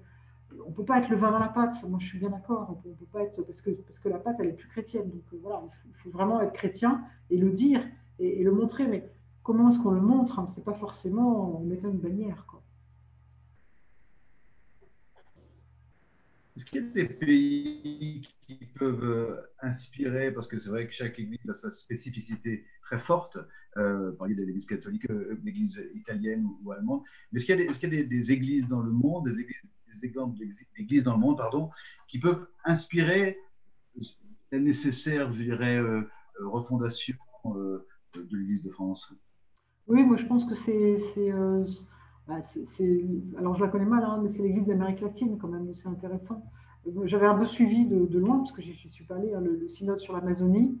On ne peut pas être le vin dans la pâte, moi je suis bien d'accord, on peut pas être, parce que la pâte elle est plus chrétienne, donc voilà, il faut vraiment être chrétien et le dire et le montrer, mais comment est-ce qu'on le montre? C'est pas forcément en mettant une bannière, quoi. Est-ce qu'il y a des pays qui peuvent inspirer, parce que c'est vrai que chaque église a sa spécificité très forte, parler de l'église catholique, l'église italienne ou allemande, mais est-ce qu'il y a des églises dans le monde, des exemples d'églises dans le monde, pardon, qui peuvent inspirer la nécessaire, je dirais, refondation de l'église de France? Oui, moi je pense que alors je la connais mal, hein, mais c'est l'église d'Amérique latine quand même, c'est intéressant. J'avais un peu suivi de loin, parce que je ne suis pas allée, hein, le synode sur l'Amazonie,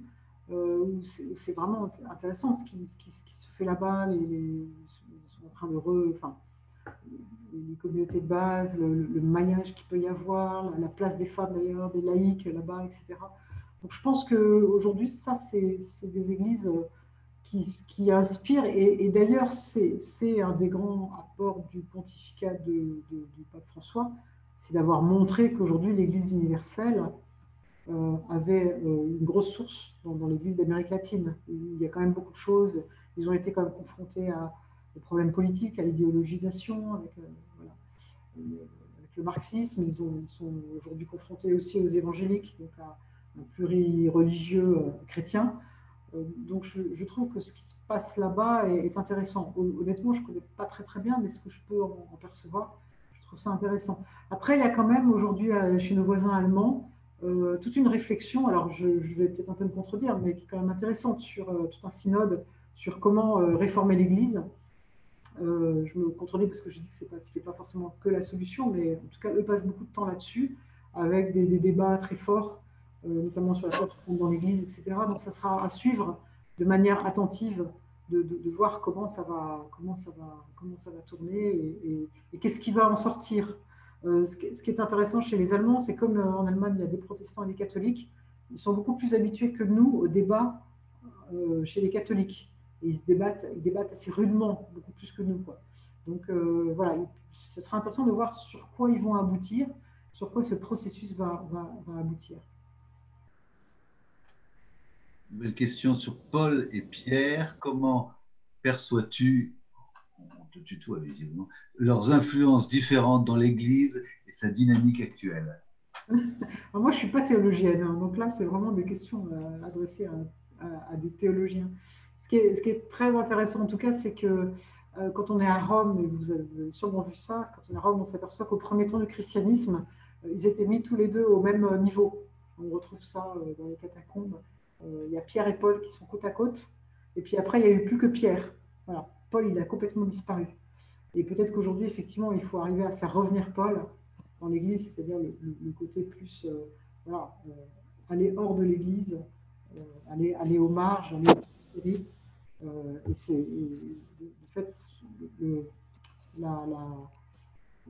où c'est vraiment intéressant ce qui se fait là-bas, ils sont en train enfin, les communautés de base, le maillage qu'il peut y avoir, la place des femmes d'ailleurs, des laïcs là-bas, etc. Donc je pense qu'aujourd'hui, ça, c'est des églises qui inspirent, et d'ailleurs, c'est un des grands apports du pontificat du pape François, c'est d'avoir montré qu'aujourd'hui, l'Église universelle avait une grosse source dans l'Église d'Amérique latine. Il y a quand même beaucoup de choses, ils ont été quand même confrontés à des problèmes politiques, à l'idéologisation, voilà, avec le marxisme. Ils sont aujourd'hui confrontés aussi aux évangéliques, donc à un plurireligieux chrétien. Donc je trouve que ce qui se passe là-bas est intéressant. Honnêtement, je ne connais pas très très bien, mais ce que je peux en percevoir, je trouve ça intéressant. Après, il y a quand même aujourd'hui chez nos voisins allemands toute une réflexion, alors je vais peut-être un peu me contredire, mais qui est quand même intéressante, sur tout un synode sur comment réformer l'Église. Je me contredis parce que je dis que ce n'était pas forcément que la solution, mais en tout cas, eux passent beaucoup de temps là-dessus, avec des débats très forts, notamment sur la place dans l'Église, etc. Donc, ça sera à suivre de manière attentive, de voir comment ça va tourner, et qu'est-ce qui va en sortir. Ce qui est intéressant chez les Allemands, c'est comme en Allemagne, il y a des protestants et des catholiques, ils sont beaucoup plus habitués que nous au débat chez les catholiques. Et ils débattent assez rudement, beaucoup plus que nous, quoi. Donc voilà, ce sera intéressant de voir sur quoi ils vont aboutir, sur quoi ce processus va aboutir. Nouvelle question sur Paul et Pierre. Comment perçois-tu, on te tutoie visiblement, leurs influences différentes dans l'Église et sa dynamique actuelle? Alors moi, je ne suis pas théologienne, hein, donc là, c'est vraiment des questions adressées à des théologiens. Ce qui est très intéressant, en tout cas, c'est que quand on est à Rome, et vous avez sûrement vu ça, quand on est à Rome, on s'aperçoit qu'au premier temps du christianisme, ils étaient mis tous les deux au même niveau. On retrouve ça dans les catacombes. Il y a Pierre et Paul qui sont côte à côte, et puis après, il n'y a eu plus que Pierre. Voilà. Paul, il a complètement disparu. Et peut-être qu'aujourd'hui, effectivement, il faut arriver à faire revenir Paul dans l'Église, c'est-à-dire le côté plus, voilà, aller hors de l'Église, aller aux marges, aller aux périphéries. Et c'est, en fait, le, la, la,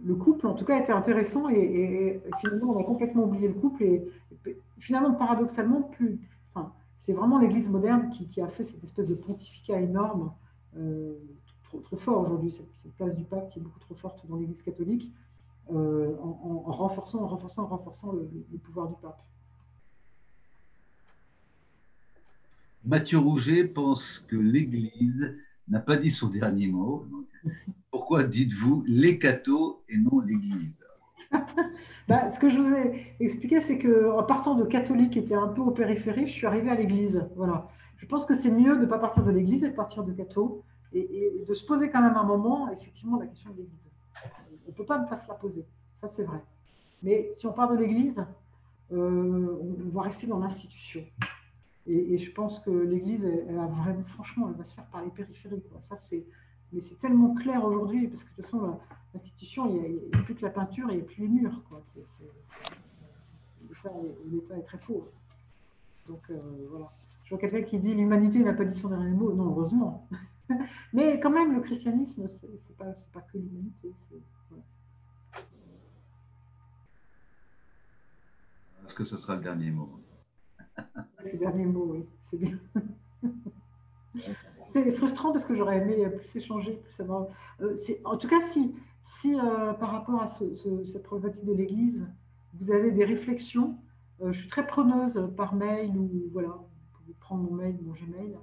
le couple, en tout cas, était intéressant et finalement, on a complètement oublié le couple et finalement, paradoxalement, enfin, c'est vraiment l'Église moderne qui a fait cette espèce de pontificat énorme, euh, trop fort aujourd'hui, cette place du pape qui est beaucoup trop forte dans l'Église catholique, en renforçant le pouvoir du pape. Mathieu Rouget pense que l'Église n'a pas dit son dernier mot. Donc, pourquoi dites-vous les cathos et non l'Église? Bah, ce que je vous ai expliqué, c'est qu'en partant de catholique qui était un peu au périphérie, je suis arrivée à l'Église. Voilà. Je pense que c'est mieux de ne pas partir de l'Église et de partir de catho et de se poser quand même un moment, effectivement, la question de l'Église. On ne peut pas ne pas se la poser, ça c'est vrai. Mais si on part de l'Église, on va rester dans l'institution. Et je pense que l'Église, elle a vraiment, franchement, elle va se faire par les périphéries, quoi. Ça, mais c'est tellement clair aujourd'hui, parce que de toute façon, l'institution, il n'y a plus que la peinture, il n'y a plus les murs, quoi. L'État est très pauvre. Donc, voilà. Je vois quelqu'un qui dit l'humanité n'a pas dit son dernier mot. Non, heureusement. Mais quand même, le christianisme, c'est pas que l'humanité. Voilà. Est-ce que ce sera le dernier mot? Le dernier mot, oui, c'est bien. C'est frustrant parce que j'aurais aimé plus échanger, plus savoir. En tout cas, si par rapport à cette problématique de l'Église, vous avez des réflexions, je suis très preneuse par mail ou voilà, vous pouvez prendre mon mail, mon Gmail.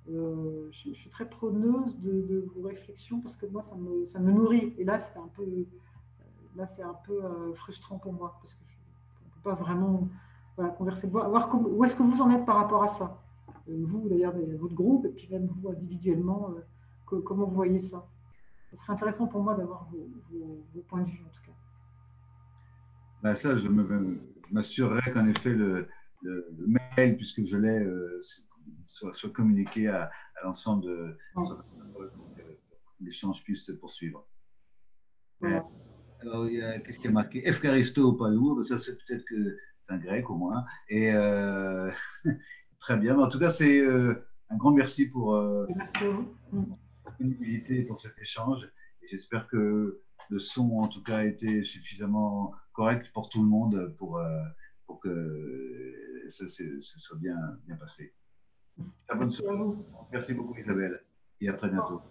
Je suis très preneuse de vos réflexions parce que moi, ça me nourrit. Et là, c'est un peu frustrant pour moi parce que on ne peut pas vraiment voilà, converser, voir où est-ce que vous en êtes par rapport à ça. Vous, d'ailleurs, votre groupe, et puis même vous individuellement, comment vous voyez ça? Ce serait intéressant pour moi d'avoir vos points de vue, en tout cas. Ben ça, m'assurerai qu'en effet, le mail, puisque je l'ai, soit communiqué à l'ensemble de pour que l'échange puisse se poursuivre. Voilà. Alors, qu'est-ce qui a marqué? Efcharisto Palou, ben ça, c'est peut-être que c'est un grec au moins. Et très bien. Mais en tout cas, c'est un grand merci pour Merci à vous. disponibilité pour cet échange. Et j'espère que le son, en tout cas, a été suffisamment correct pour tout le monde pour que ça soit bien passé. Très bonne Merci à soirée. vous. Merci beaucoup, Isabelle, et à très bientôt.